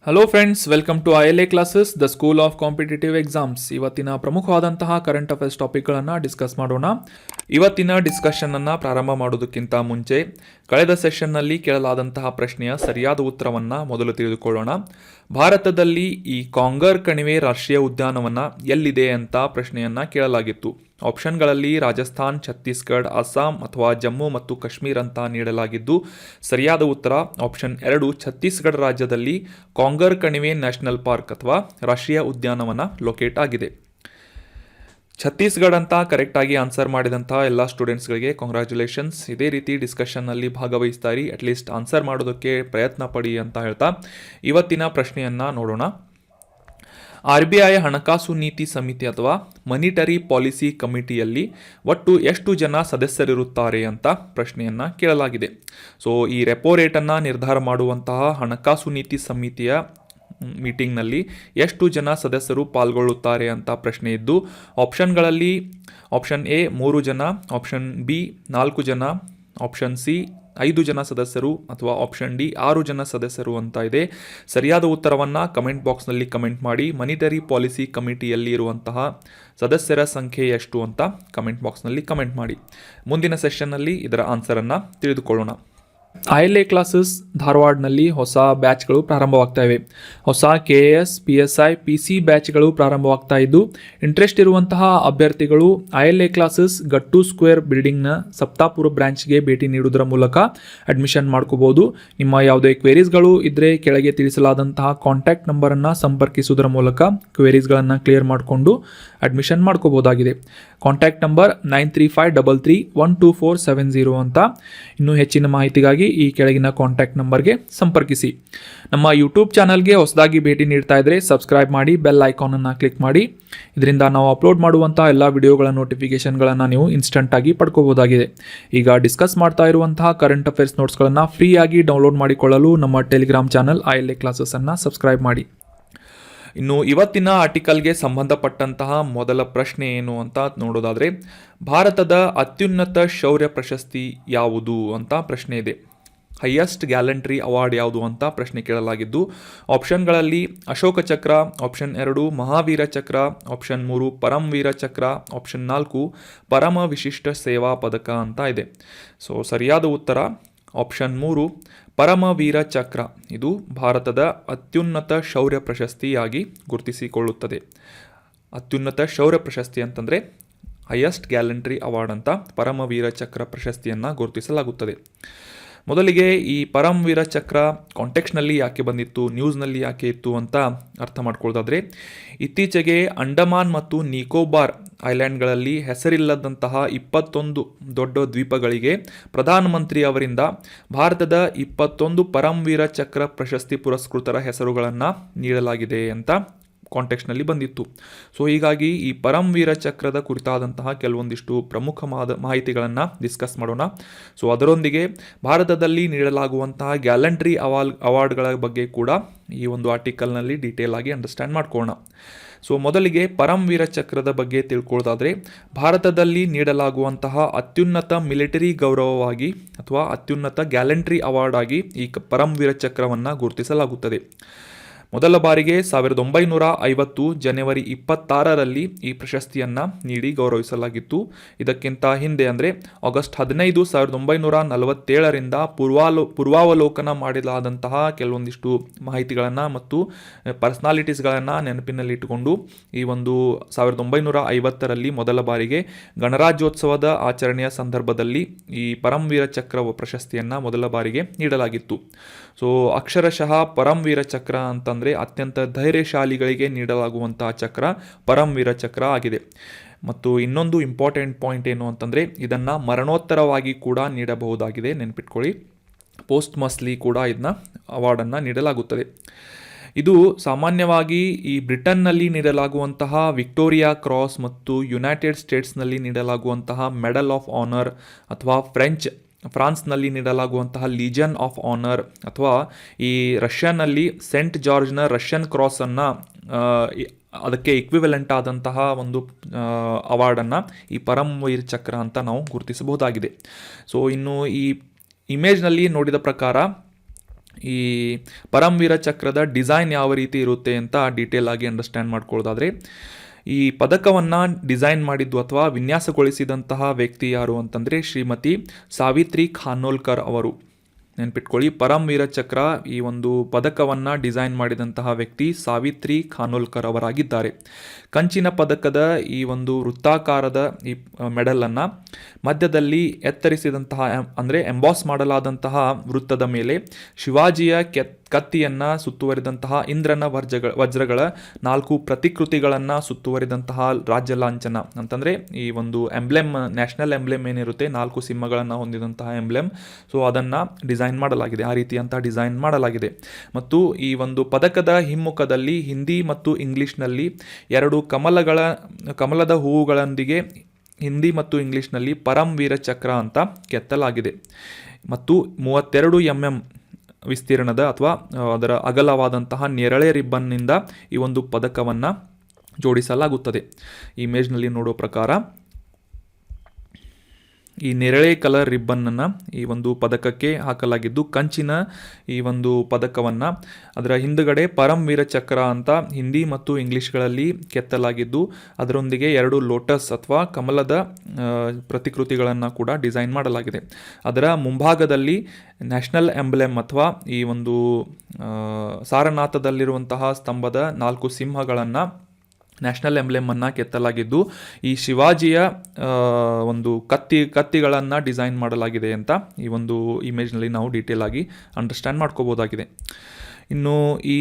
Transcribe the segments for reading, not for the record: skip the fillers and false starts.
Hello friends, welcome to ILA classes, the school of competitive exams. ಇವತ್ತಿನ ಪ್ರಮುಖವಾದಂತಹ current affairs ಟಾಪಿಕ್ಗಳನ್ನು discuss ಮಾಡೋಣ. ಇವತ್ತಿನ ಡಿಸ್ಕಷನನ್ನು ಪ್ರಾರಂಭ ಮಾಡೋದಕ್ಕಿಂತ ಮುಂಚೆ ಕಳೆದ ಸೆಷನ್ನಲ್ಲಿ ಕೇಳಲಾದಂತಹ ಪ್ರಶ್ನೆಯ ಸರಿಯಾದ ಉತ್ತರವನ್ನು ಮೊದಲು ತಿಳಿದುಕೊಳ್ಳೋಣ. ಭಾರತದಲ್ಲಿ ಈ ಕಾಂಗರ್ ಕಣಿವೆ ರಾಷ್ಟ್ರೀಯ ಉದ್ಯಾನವನ ಎಲ್ಲಿದೆ ಅಂತ ಪ್ರಶ್ನೆಯನ್ನು ಕೇಳಲಾಗಿತ್ತು. ಆಪ್ಷನ್ಗಳಲ್ಲಿ ರಾಜಸ್ಥಾನ್, ಛತ್ತೀಸ್ಗಢ, ಅಸ್ಸಾಂ ಅಥವಾ ಜಮ್ಮು ಮತ್ತು ಕಾಶ್ಮೀರ್ ಅಂತ ನೀಡಲಾಗಿದ್ದು, ಸರಿಯಾದ ಉತ್ತರ ಆಪ್ಷನ್ 2 ಛತ್ತೀಸ್ಗಢ ರಾಜ್ಯದಲ್ಲಿ ಕಾಂಗರ್ ಕಣಿವೆ ನ್ಯಾಷನಲ್ ಪಾರ್ಕ್ ಅಥವಾ ರಾಷ್ಟ್ರೀಯ ಉದ್ಯಾನವನ ಲೊಕೇಟ್ ಆಗಿದೆ. ಛತ್ತೀಸ್ಗಢ ಅಂತ ಕರೆಕ್ಟಾಗಿ ಆನ್ಸರ್ ಮಾಡಿದಂತಹ ಎಲ್ಲ ಸ್ಟೂಡೆಂಟ್ಸ್ಗಳಿಗೆ ಕಾಂಗ್ರ್ಯಾಚುಲೇಷನ್ಸ್. ಇದೇ ರೀತಿ ಡಿಸ್ಕಷನ್ನಲ್ಲಿ ಭಾಗವಹಿಸ್ತಾರಿ, ಅಟ್ಲೀಸ್ಟ್ ಆನ್ಸರ್ ಮಾಡೋದಕ್ಕೆ ಪ್ರಯತ್ನ ಪಡಿ ಅಂತ ಹೇಳ್ತಾ ಇವತ್ತಿನ ಪ್ರಶ್ನೆಯನ್ನು ನೋಡೋಣ. RBI ಹಣಕಾಸು ನೀತಿ ಸಮಿತಿ ಅಥವಾ ಮನಿಟರಿ ಪಾಲಿಸಿ ಕಮಿಟಿಯಲ್ಲಿ ಒಟ್ಟು ಎಷ್ಟು ಜನ ಸದಸ್ಯರಿರುತ್ತಾರೆ ಅಂತ ಪ್ರಶ್ನೆಯನ್ನು ಕೇಳಲಾಗಿದೆ. ಸೊ ಈ ರೆಪೋ ರೇಟನ್ನು ನಿರ್ಧಾರ ಮಾಡುವಂತಹ ಹಣಕಾಸು ನೀತಿ ಸಮಿತಿಯ ಮೀಟಿಂಗ್ನಲ್ಲಿ ಎಷ್ಟು ಜನ ಸದಸ್ಯರು ಪಾಲ್ಗೊಳ್ಳುತ್ತಾರೆ ಅಂತ ಪ್ರಶ್ನೆ ಇದ್ದು, ಆಪ್ಷನ್ಗಳಲ್ಲಿ ಆಪ್ಷನ್ A 3 ಜನ, ಆಪ್ಷನ್ B 4 ಜನ, ಆಪ್ಷನ್ C 5 ಜನ ಸದಸ್ಯರು ಅಥವಾ ಆಪ್ಷನ್ D 6 ಜನ ಸದಸ್ಯರು ಅಂತ ಇದೆ. ಸರಿಯಾದ ಉತ್ತರವನ್ನು ಕಮೆಂಟ್ ಬಾಕ್ಸ್ನಲ್ಲಿ ಕಮೆಂಟ್ ಮಾಡಿ. ಮನಿಟರಿ ಪಾಲಿಸಿ ಕಮಿಟಿಯಲ್ಲಿ ಇರುವಂತಹ ಸದಸ್ಯರ ಸಂಖ್ಯೆ ಎಷ್ಟು ಅಂತ ಕಮೆಂಟ್ ಬಾಕ್ಸ್ನಲ್ಲಿ ಕಮೆಂಟ್ ಮಾಡಿ. ಮುಂದಿನ ಸೆಷನ್ನಲ್ಲಿ ಇದರ ಆನ್ಸರನ್ನು ತಿಳಿದುಕೊಳ್ಳೋಣ. ILA ಕ್ಲಾಸಸ್ ಧಾರವಾಡನಲ್ಲಿ ಹೊಸ ಬ್ಯಾಚ್ಗಳು ಪ್ರಾರಂಭವಾಗ್ತಾ ಇವೆ. ಹೊಸ KAS, PSI, PC ಬ್ಯಾಚ್ಗಳು ಪ್ರಾರಂಭವಾಗ್ತಾ ಇದ್ದು, ಇಂಟ್ರೆಸ್ಟ್ ಇರುವಂತಹ ಅಭ್ಯರ್ಥಿಗಳು ILA ಕ್ಲಾಸಸ್ ಗಟ್ಟು ಸ್ಕ್ವೇರ್ ಬಿಲ್ಡಿಂಗ್ನ ಸಪ್ತಾಪುರ ಬ್ರಾಂಚ್ಗೆ ಭೇಟಿ ನೀಡುವುದರ ಮೂಲಕ ಅಡ್ಮಿಷನ್ ಮಾಡ್ಕೋಬೋದು. ನಿಮ್ಮ ಯಾವುದೇ ಕ್ವೇರೀಸ್ಗಳು ಇದ್ದರೆ ಕೆಳಗೆ ತಿಳಿಸಲಾದಂತಹ ಕಾಂಟ್ಯಾಕ್ಟ್ ನಂಬರನ್ನು ಸಂಪರ್ಕಿಸುವುದರ ಮೂಲಕ ಕ್ವೇರೀಸ್ಗಳನ್ನು ಕ್ಲಿಯರ್ ಮಾಡಿಕೊಂಡು ಅಡ್ಮಿಷನ್ ಮಾಡ್ಕೋಬೋದಾಗಿದೆ. ಕಾಂಟ್ಯಾಕ್ಟ್ ನಂಬರ್ 9353312470 ಅಂತ. ಇನ್ನೂ ಹೆಚ್ಚಿನ ಮಾಹಿತಿಗಾಗಿ ಈ ಕೆಳಗಿನ ಕಾಂಟ್ಯಾಕ್ಟ್ ನಂಬರ್ಗೆ ಸಂಪರ್ಕಿಸಿ. ನಮ್ಮ ಯೂಟ್ಯೂಬ್ ಚಾನಲ್ಗೆ ಹೊಸದಾಗಿ ಭೇಟಿ ನೀಡ್ತಾ ಇದ್ದರೆ ಸಬ್ಸ್ಕ್ರೈಬ್ ಮಾಡಿ, ಬೆಲ್ ಐಕಾನನ್ನು ಕ್ಲಿಕ್ ಮಾಡಿ. ಇದರಿಂದ ನಾವು ಅಪ್ಲೋಡ್ ಮಾಡುವಂಥ ಎಲ್ಲ ವಿಡಿಯೋಗಳ ನೋಟಿಫಿಕೇಷನ್ಗಳನ್ನು ನೀವು ಇನ್ಸ್ಟಂಟಾಗಿ ಪಡ್ಕೋಬೋದಾಗಿದೆ. ಈಗ ಡಿಸ್ಕಸ್ ಮಾಡ್ತಾ ಇರುವಂತಹ ಕರೆಂಟ್ ಅಫೇರ್ಸ್ ನೋಟ್ಸ್ಗಳನ್ನು ಫ್ರೀಯಾಗಿ ಡೌನ್ಲೋಡ್ ಮಾಡಿಕೊಳ್ಳಲು ನಮ್ಮ ಟೆಲಿಗ್ರಾಮ್ ಚಾನಲ್ ILA ಕ್ಲಾಸಸನ್ನು ಸಬ್ಸ್ಕ್ರೈಬ್ ಮಾಡಿ. ಇನ್ನು ಇವತ್ತಿನ ಆರ್ಟಿಕಲ್ಗೆ ಸಂಬಂಧಪಟ್ಟಂತಹ ಮೊದಲ ಪ್ರಶ್ನೆ ಏನು ಅಂತ ನೋಡೋದಾದರೆ, ಭಾರತದ ಅತ್ಯುನ್ನತ ಶೌರ್ಯ ಪ್ರಶಸ್ತಿ ಯಾವುದು ಅಂತ ಪ್ರಶ್ನೆ ಇದೆ. ಹೈಯೆಸ್ಟ್ ಗ್ಯಾಲಂಟ್ರಿ ಅವಾರ್ಡ್ ಯಾವುದು ಅಂತ ಪ್ರಶ್ನೆ ಕೇಳಲಾಗಿದ್ದು, ಆಪ್ಷನ್ಗಳಲ್ಲಿ ಅಶೋಕ ಚಕ್ರ, ಆಪ್ಷನ್ 2 ಮಹಾವೀರ ಚಕ್ರ, ಆಪ್ಷನ್ 3 ಪರಮವೀರ ಚಕ್ರ, ಆಪ್ಷನ್ 4 ಪರಮ ವಿಶಿಷ್ಟ ಸೇವಾ ಪದಕ ಅಂತ ಇದೆ. ಸೊ ಸರಿಯಾದ ಉತ್ತರ ಆಪ್ಷನ್ 3 ಪರಮವೀರ ಚಕ್ರ. ಇದು ಭಾರತದ ಅತ್ಯುನ್ನತ ಶೌರ್ಯ ಪ್ರಶಸ್ತಿಯಾಗಿ ಗುರುತಿಸಿಕೊಳ್ಳುತ್ತದೆ. ಅತ್ಯುನ್ನತ ಶೌರ್ಯ ಪ್ರಶಸ್ತಿ ಅಂತಂದರೆ ಹೈಯೆಸ್ಟ್ ಗ್ಯಾಲಂಟ್ರಿ ಅವಾರ್ಡ್ ಅಂತ ಪರಮವೀರ ಚಕ್ರ ಪ್ರಶಸ್ತಿಯನ್ನು ಗುರುತಿಸಲಾಗುತ್ತದೆ. ಮೊದಲಿಗೆ ಈ ಪರಮವೀರ ಚಕ್ರ ಕಾಂಟೆಕ್ಸ್ಟ್ನಲ್ಲಿ ಯಾಕೆ ಬಂದಿತ್ತು, ನ್ಯೂಸ್ನಲ್ಲಿ ಯಾಕೆ ಇತ್ತು ಅಂತ ಅರ್ಥ ಮಾಡ್ಕೊಳ್ಳೋದಾದರೆ, ಇತ್ತೀಚೆಗೆ ಅಂಡಮಾನ್ ಮತ್ತು ನಿಕೋಬಾರ್ ಐಲ್ಯಾಂಡ್ಗಳಲ್ಲಿ ಹೆಸರಿಲ್ಲದಂತಹ 21 ದೊಡ್ಡ ದ್ವೀಪಗಳಿಗೆ ಪ್ರಧಾನಮಂತ್ರಿ ಅವರಿಂದ ಭಾರತದ 21 ಪರಮವೀರ ಚಕ್ರ ಪ್ರಶಸ್ತಿ ಪುರಸ್ಕೃತರ ಹೆಸರುಗಳನ್ನು ನೀಡಲಾಗಿದೆ ಅಂತ ಕಾಂಟೆಕ್ಸ್ಟ್ನಲ್ಲಿ ಬಂದಿತ್ತು. ಸೊ ಹೀಗಾಗಿ ಈ ಪರಮವೀರ ಚಕ್ರದ ಕುರಿತಾದಂತಹ ಕೆಲವೊಂದಿಷ್ಟು ಪ್ರಮುಖ ಮಾಹಿತಿಗಳನ್ನು ಡಿಸ್ಕಸ್ ಮಾಡೋಣ. ಸೊ ಅದರೊಂದಿಗೆ ಭಾರತದಲ್ಲಿ ನೀಡಲಾಗುವಂತಹ ಗ್ಯಾಲಂಟ್ರಿ ಅವಾರ್ಡ್ಗಳ ಬಗ್ಗೆ ಕೂಡ ಈ ಒಂದು ಆರ್ಟಿಕಲ್ನಲ್ಲಿ ಡೀಟೇಲ್ ಆಗಿ ಅಂಡರ್ಸ್ಟ್ಯಾಂಡ್ ಮಾಡ್ಕೊಳ್ಳೋಣ. ಸೊ ಮೊದಲಿಗೆ ಪರಮವೀರ ಚಕ್ರದ ಬಗ್ಗೆ ತಿಳ್ಕೊಳ್ಳೋದಾದರೆ, ಭಾರತದಲ್ಲಿ ನೀಡಲಾಗುವಂತಹ ಅತ್ಯುನ್ನತ ಮಿಲಿಟರಿ ಗೌರವವಾಗಿ ಅಥವಾ ಅತ್ಯುನ್ನತ ಗ್ಯಾಲಂಟ್ರಿ ಅವಾರ್ಡ್ ಆಗಿ ಈ ಪರಮವೀರ ಚಕ್ರವನ್ನು ಗುರುತಿಸಲಾಗುತ್ತದೆ. ಮೊದಲ ಬಾರಿಗೆ 1950 ಜನವರಿ 26ರಲ್ಲಿ ಈ ಪ್ರಶಸ್ತಿಯನ್ನು ನೀಡಿ ಗೌರವಿಸಲಾಗಿತ್ತು. ಇದಕ್ಕಿಂತ ಹಿಂದೆ ಅಂದರೆ ಆಗಸ್ಟ್ 15, 1947ರಿಂದ ಪೂರ್ವಾವಲೋಕನ ಮಾಡಲಾದಂತಹ ಕೆಲವೊಂದಿಷ್ಟು ಮಾಹಿತಿಗಳನ್ನು ಮತ್ತು ಪರ್ಸನಾಲಿಟೀಸ್ಗಳನ್ನು ನೆನಪಿನಲ್ಲಿಟ್ಟುಕೊಂಡು ಈ ಒಂದು 1950ರಲ್ಲಿ ಮೊದಲ ಬಾರಿಗೆ ಗಣರಾಜ್ಯೋತ್ಸವದ ಆಚರಣೆಯ ಸಂದರ್ಭದಲ್ಲಿ ಈ ಪರಮವೀರ ಚಕ್ರ ಪ್ರಶಸ್ತಿಯನ್ನು ಮೊದಲ ಬಾರಿಗೆ ನೀಡಲಾಗಿತ್ತು. ಸೊ ಅಕ್ಷರಶಃ ಪರಮವೀರ ಚಕ್ರ ಅಂತಂದರೆ ಅತ್ಯಂತ ಧೈರ್ಯಶಾಲಿಗಳಿಗೆ ನೀಡಲಾಗುವಂತಹ ಚಕ್ರ ಪರಮವೀರ ಚಕ್ರ ಆಗಿದೆ. ಮತ್ತು ಇನ್ನೊಂದು ಇಂಪಾರ್ಟೆಂಟ್ ಪಾಯಿಂಟ್ ಏನು ಅಂತಂದರೆ, ಇದನ್ನು ಮರಣೋತ್ತರವಾಗಿ ಕೂಡ ನೀಡಬಹುದಾಗಿದೆ, ನೆನಪಿಟ್ಕೊಳ್ಳಿ. ಪೋಸ್ಟ್ಮಸ್ಲಿ ಕೂಡ ಇದನ್ನ ಅವಾರ್ಡನ್ನು ನೀಡಲಾಗುತ್ತದೆ. ಇದು ಸಾಮಾನ್ಯವಾಗಿ ಈ ಬ್ರಿಟನ್ನಲ್ಲಿ ನೀಡಲಾಗುವಂತಹ ವಿಕ್ಟೋರಿಯಾ ಕ್ರಾಸ್ ಮತ್ತು ಯುನೈಟೆಡ್ ಸ್ಟೇಟ್ಸ್ನಲ್ಲಿ ನೀಡಲಾಗುವಂತಹ ಮೆಡಲ್ ಆಫ್ ಆನರ್ ಅಥವಾ ಫ್ರಾನ್ಸ್ನಲ್ಲಿ ನೀಡಲಾಗುವಂತಹ ಲೀಜನ್ ಆಫ್ ಆನರ್ ಅಥವಾ ಈ ರಷ್ಯಾನಲ್ಲಿ ಸೆಂಟ್ ಜಾರ್ಜ್ನ ರಷ್ಯನ್ ಕ್ರಾಸನ್ನು ಅದಕ್ಕೆ ಇಕ್ವಿವೆಲೆಂಟ್ ಆದಂತಹ ಒಂದು ಅವಾರ್ಡನ್ನು ಈ ಪರಮವೀರ ಚಕ್ರ ಅಂತ ನಾವು ಗುರುತಿಸಬಹುದಾಗಿದೆ. ಸೊ ಇನ್ನು ಈ ಇಮೇಜ್ನಲ್ಲಿ ನೋಡಿದ ಪ್ರಕಾರ ಈ ಪರಮವೀರ ಚಕ್ರದ ಡಿಸೈನ್ ಯಾವ ರೀತಿ ಇರುತ್ತೆ ಅಂತ ಡೀಟೇಲ್ ಆಗಿ ಅಂಡರ್ಸ್ಟ್ಯಾಂಡ್ ಮಾಡ್ಕೊಳ್ಳೋದಾದರೆ, ಈ ಪದಕವನ್ನು ಡಿಸೈನ್ ಮಾಡಿದ್ದು ಅಥವಾ ವಿನ್ಯಾಸಗೊಳಿಸಿದಂತಹ ವ್ಯಕ್ತಿ ಯಾರು ಅಂತಂದರೆ ಶ್ರೀಮತಿ ಸಾವಿತ್ರಿ ಖಾನೋಲ್ಕರ್ ಅವರು. ನೆನ್ಪಿಟ್ಕೊಳ್ಳಿ, ಪರಮವೀರ ಚಕ್ರ ಈ ಒಂದು ಪದಕವನ್ನು ಡಿಸೈನ್ ಮಾಡಿದಂತಹ ವ್ಯಕ್ತಿ ಸಾವಿತ್ರಿ ಖಾನೋಲ್ಕರ್ ಅವರಾಗಿದ್ದಾರೆ. ಕಂಚಿನ ಪದಕದ ಈ ಒಂದು ವೃತ್ತಾಕಾರದ ಈ ಮೆಡಲನ್ನು ಮಧ್ಯದಲ್ಲಿ ಎತ್ತರಿಸಿದಂತಹ ಅಂದರೆ ಎಂಬಾಸ್ ಮಾಡಲಾದಂತಹ ವೃತ್ತದ ಮೇಲೆ ಶಿವಾಜಿಯ ಕತ್ತಿಯನ್ನು ಸುತ್ತುವರಿದಂತಹ ಇಂದ್ರನ ವಜ್ರಗಳ 4 ಪ್ರತಿಕೃತಿಗಳನ್ನು ಸುತ್ತುವರಿದಂತಹ ರಾಜ್ಯ ಲಾಂಛನ ಅಂತಂದರೆ ಈ ಒಂದು ಎಂಬ್ಲೆಮ್, ನ್ಯಾಷನಲ್ ಎಂಬ್ಲೆಮ್ ಏನಿರುತ್ತೆ, 4 ಸಿಂಹಗಳನ್ನು ಹೊಂದಿದಂತಹ ಎಂಬ್ಲೆಮ್, ಸೊ ಅದನ್ನು ಡಿಸೈನ್ ಮಾಡಲಾಗಿದೆ, ಆ ರೀತಿಯಂತಹ ಡಿಸೈನ್ ಮಾಡಲಾಗಿದೆ. ಮತ್ತು ಈ ಒಂದು ಪದಕದ ಹಿಮ್ಮುಖದಲ್ಲಿ ಹಿಂದಿ ಮತ್ತು ಇಂಗ್ಲೀಷ್ನಲ್ಲಿ 2 ಕಮಲದ ಹೂವುಗಳೊಂದಿಗೆ ಹಿಂದಿ ಮತ್ತು ಇಂಗ್ಲೀಷ್ನಲ್ಲಿ ಪರಮವೀರ ಚಕ್ರ ಅಂತ ಕೆತ್ತಲಾಗಿದೆ. ಮತ್ತು 32 mm ವಿಸ್ತೀರ್ಣದ ಅಥವಾ ಅದರ ಅಗಲವಾದಂತಹ ನೇರಳೆ ರಿಬ್ಬನ್ನಿಂದ ಈ ಒಂದು ಪದಕವನ್ನು ಜೋಡಿಸಲಾಗುತ್ತದೆ. ಈ ಇಮೇಜ್ನಲ್ಲಿ ನೋಡೋ ಪ್ರಕಾರ ಈ ನೇರಳೆ ಕಲರ್ ರಿಬ್ಬನ್ನನ್ನು ಈ ಒಂದು ಪದಕಕ್ಕೆ ಹಾಕಲಾಗಿದ್ದು, ಕಂಚಿನ ಈ ಒಂದು ಪದಕವನ್ನು ಅದರ ಹಿಂದುಗಡೆ ಪರಮವೀರ ಚಕ್ರ ಅಂತ ಹಿಂದಿ ಮತ್ತು ಇಂಗ್ಲೀಷ್ಗಳಲ್ಲಿ ಕೆತ್ತಲಾಗಿದ್ದು, ಅದರೊಂದಿಗೆ 2 ಲೋಟಸ್ ಅಥವಾ ಕಮಲದ ಪ್ರತಿಕೃತಿಗಳನ್ನು ಕೂಡ ಡಿಸೈನ್ ಮಾಡಲಾಗಿದೆ. ಅದರ ಮುಂಭಾಗದಲ್ಲಿ ನ್ಯಾಷನಲ್ ಎಂಬ್ಲೆಮ್ ಅಥವಾ ಈ ಒಂದು ಸಾರನಾಥದಲ್ಲಿರುವಂತಹ ಸ್ತಂಭದ 4 ಸಿಂಹಗಳನ್ನು ನ್ಯಾಷನಲ್ ಎಂಬ್ಲೆಮನ್ನು ಕೆತ್ತಲಾಗಿದ್ದು, ಈ ಶಿವಾಜಿಯ ಒಂದು ಕತ್ತಿಗಳನ್ನು ಡಿಸೈನ್ ಮಾಡಲಾಗಿದೆ ಅಂತ ಈ ಒಂದು ಇಮೇಜ್ನಲ್ಲಿ ನಾವು ಡೀಟೇಲ್ ಆಗಿ ಅಂಡರ್ಸ್ಟ್ಯಾಂಡ್ ಮಾಡ್ಕೋಬೋದಾಗಿದೆ. ಇನ್ನು ಈ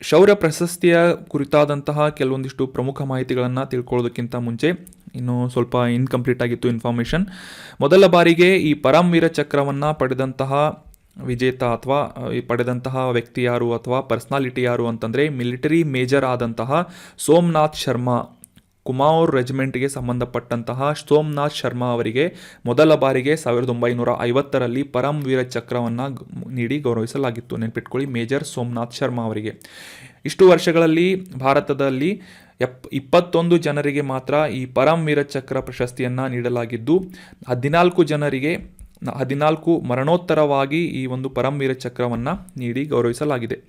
ಶೌರ್ಯ ಪ್ರಶಸ್ತಿಯ ಕುರಿತಾದಂತಹ ಕೆಲವೊಂದಿಷ್ಟು ಪ್ರಮುಖ ಮಾಹಿತಿಗಳನ್ನು ತಿಳ್ಕೊಳ್ಳೋದಕ್ಕಿಂತ ಮುಂಚೆ ಇನ್ನು ಸ್ವಲ್ಪ ಇನ್ಕಂಪ್ಲೀಟ್ ಆಗಿತ್ತು ಇನ್ಫಾರ್ಮೇಷನ್. ಮೊದಲ ಬಾರಿಗೆ ಈ ಪರಮವೀರ ಚಕ್ರವನ್ನು ಪಡೆದಂತಹ ವಿಜೇತ ಅಥವಾ ಪಡೆದಂತಹ ವ್ಯಕ್ತಿ ಯಾರು ಅಥವಾ ಪರ್ಸ್ನಾಲಿಟಿ ಯಾರು ಅಂತಂದರೆ ಮಿಲಿಟರಿ ಮೇಜರ್ ಆದಂತಹ ಸೋಮನಾಥ್ ಶರ್ಮಾ, ಕುಮಾವೂರ್ ರೆಜಿಮೆಂಟ್ಗೆ ಸಂಬಂಧಪಟ್ಟಂತಹ ಸೋಮನಾಥ್ ಶರ್ಮಾ ಅವರಿಗೆ ಮೊದಲ ಬಾರಿಗೆ 1950ರಲ್ಲಿ ಪರಮವೀರ ಚಕ್ರವನ್ನು ನೀಡಿ ಗೌರವಿಸಲಾಗಿತ್ತು. ನೆನಪಿಟ್ಕೊಳ್ಳಿ, ಮೇಜರ್ ಸೋಮನಾಥ್ ಶರ್ಮಾ ಅವರಿಗೆ. ಇಷ್ಟು ವರ್ಷಗಳಲ್ಲಿ ಭಾರತದಲ್ಲಿ 21 ಜನರಿಗೆ ಮಾತ್ರ ಈ ಪರಮವೀರ ಚಕ್ರ ಪ್ರಶಸ್ತಿಯನ್ನು ನೀಡಲಾಗಿದ್ದು, 14 ಮರಣೋತ್ತರವಾಗಿ ಈ ಒಂದು ಪರಮವೀರ ಚಕ್ರವನ್ನು ನೀಡಿ ಗೌರವಿಸಲಾಗಿದೆ.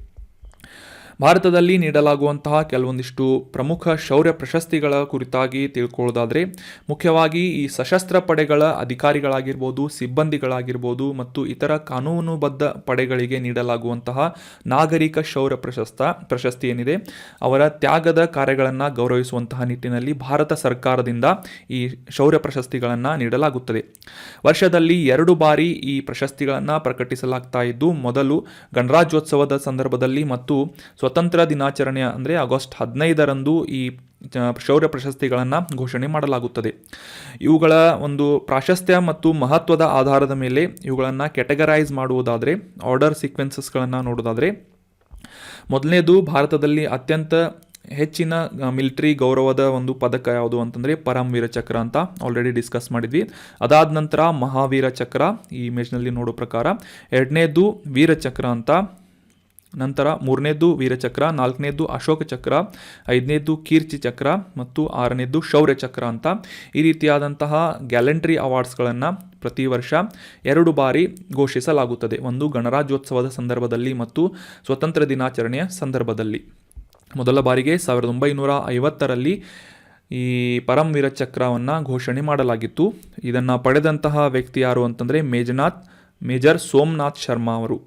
ಭಾರತದಲ್ಲಿ ನೀಡಲಾಗುವಂತಹ ಕೆಲವೊಂದಿಷ್ಟು ಪ್ರಮುಖ ಶೌರ್ಯ ಪ್ರಶಸ್ತಿಗಳ ಕುರಿತಾಗಿ ತಿಳ್ಕೊಳ್ಳೋದಾದರೆ, ಮುಖ್ಯವಾಗಿ ಈ ಸಶಸ್ತ್ರ ಪಡೆಗಳ ಅಧಿಕಾರಿಗಳಾಗಿರ್ಬೋದು, ಸಿಬ್ಬಂದಿಗಳಾಗಿರ್ಬೋದು ಮತ್ತು ಇತರ ಕಾನೂನುಬದ್ಧ ಪಡೆಗಳಿಗೆ ನೀಡಲಾಗುವಂತಹ ನಾಗರಿಕ ಶೌರ್ಯ ಪ್ರಶಸ್ತಿ ಏನಿದೆ, ಅವರ ತ್ಯಾಗದ ಕಾರ್ಯಗಳನ್ನು ಗೌರವಿಸುವಂತಹ ನಿಟ್ಟಿನಲ್ಲಿ ಭಾರತ ಸರ್ಕಾರದಿಂದ ಈ ಶೌರ್ಯ ಪ್ರಶಸ್ತಿಗಳನ್ನು ನೀಡಲಾಗುತ್ತದೆ. ವರ್ಷದಲ್ಲಿ 2 ಬಾರಿ ಈ ಪ್ರಶಸ್ತಿಗಳನ್ನು ಪ್ರಕಟಿಸಲಾಗ್ತಾ ಇದ್ದು, ಮೊದಲು ಗಣರಾಜ್ಯೋತ್ಸವದ ಸಂದರ್ಭದಲ್ಲಿ ಮತ್ತು ಸ್ವತಂತ್ರ ದಿನಾಚರಣೆ ಅಂದರೆ ಆಗಸ್ಟ್ 15ರಂದು ಈ ಶೌರ್ಯ ಪ್ರಶಸ್ತಿಗಳನ್ನು ಘೋಷಣೆ ಮಾಡಲಾಗುತ್ತದೆ. ಇವುಗಳ ಒಂದು ಪ್ರಾಶಸ್ತ್ಯ ಮತ್ತು ಮಹತ್ವದ ಆಧಾರದ ಮೇಲೆ ಇವುಗಳನ್ನು ಕ್ಯಾಟಗರೈಸ್ ಮಾಡುವುದಾದರೆ, ಆರ್ಡರ್ ಸೀಕ್ವೆನ್ಸಸ್ಗಳನ್ನು ನೋಡೋದಾದರೆ, ಮೊದಲನೇದು ಭಾರತದಲ್ಲಿ ಅತ್ಯಂತ ಹೆಚ್ಚಿನ ಮಿಲಿಟರಿ ಗೌರವದ ಒಂದು ಪದಕ ಯಾವುದು ಅಂತಂದರೆ ಪರಮವೀರ ಚಕ್ರ ಅಂತ ಆಲ್ರೆಡಿ ಡಿಸ್ಕಸ್ ಮಾಡಿದ್ವಿ. ಅದಾದ ನಂತರ ಮಹಾವೀರ ಚಕ್ರ ಈ ಇಮೇಜ್ನಲ್ಲಿ ನೋಡೋ ಪ್ರಕಾರ, 2ನೇದು ವೀರಚಕ್ರ ಅಂತ, ನಂತರ 3ನೇದು ವೀರಚಕ್ರ, 4ನೇದು ಅಶೋಕ ಚಕ್ರ, 5ನೇದು ಕೀರ್ತಿ ಚಕ್ರ ಮತ್ತು 6ನೇದು ಶೌರ್ಯ ಚಕ್ರ ಅಂತ ಈ ರೀತಿಯಾದಂತಹ ಗ್ಯಾಲೆಂಟ್ರಿ ಅವಾರ್ಡ್ಸ್ಗಳನ್ನು ಪ್ರತಿ ವರ್ಷ 2 ಬಾರಿ ಘೋಷಿಸಲಾಗುತ್ತದೆ. ಒಂದು ಗಣರಾಜ್ಯೋತ್ಸವದ ಸಂದರ್ಭದಲ್ಲಿ ಮತ್ತು ಸ್ವತಂತ್ರ ದಿನಾಚರಣೆಯ ಸಂದರ್ಭದಲ್ಲಿ. ಮೊದಲ ಬಾರಿಗೆ 1950ರಲ್ಲಿ ಈ ಪರಮವೀರ ಚಕ್ರವನ್ನು ಘೋಷಣೆ ಮಾಡಲಾಗಿತ್ತು. ಇದನ್ನು ಪಡೆದಂತಹ ವ್ಯಕ್ತಿ ಯಾರು ಅಂತಂದರೆ ಮೇಜರ್ ಸೋಮನಾಥ್ ಶರ್ಮಾ ಅವರು.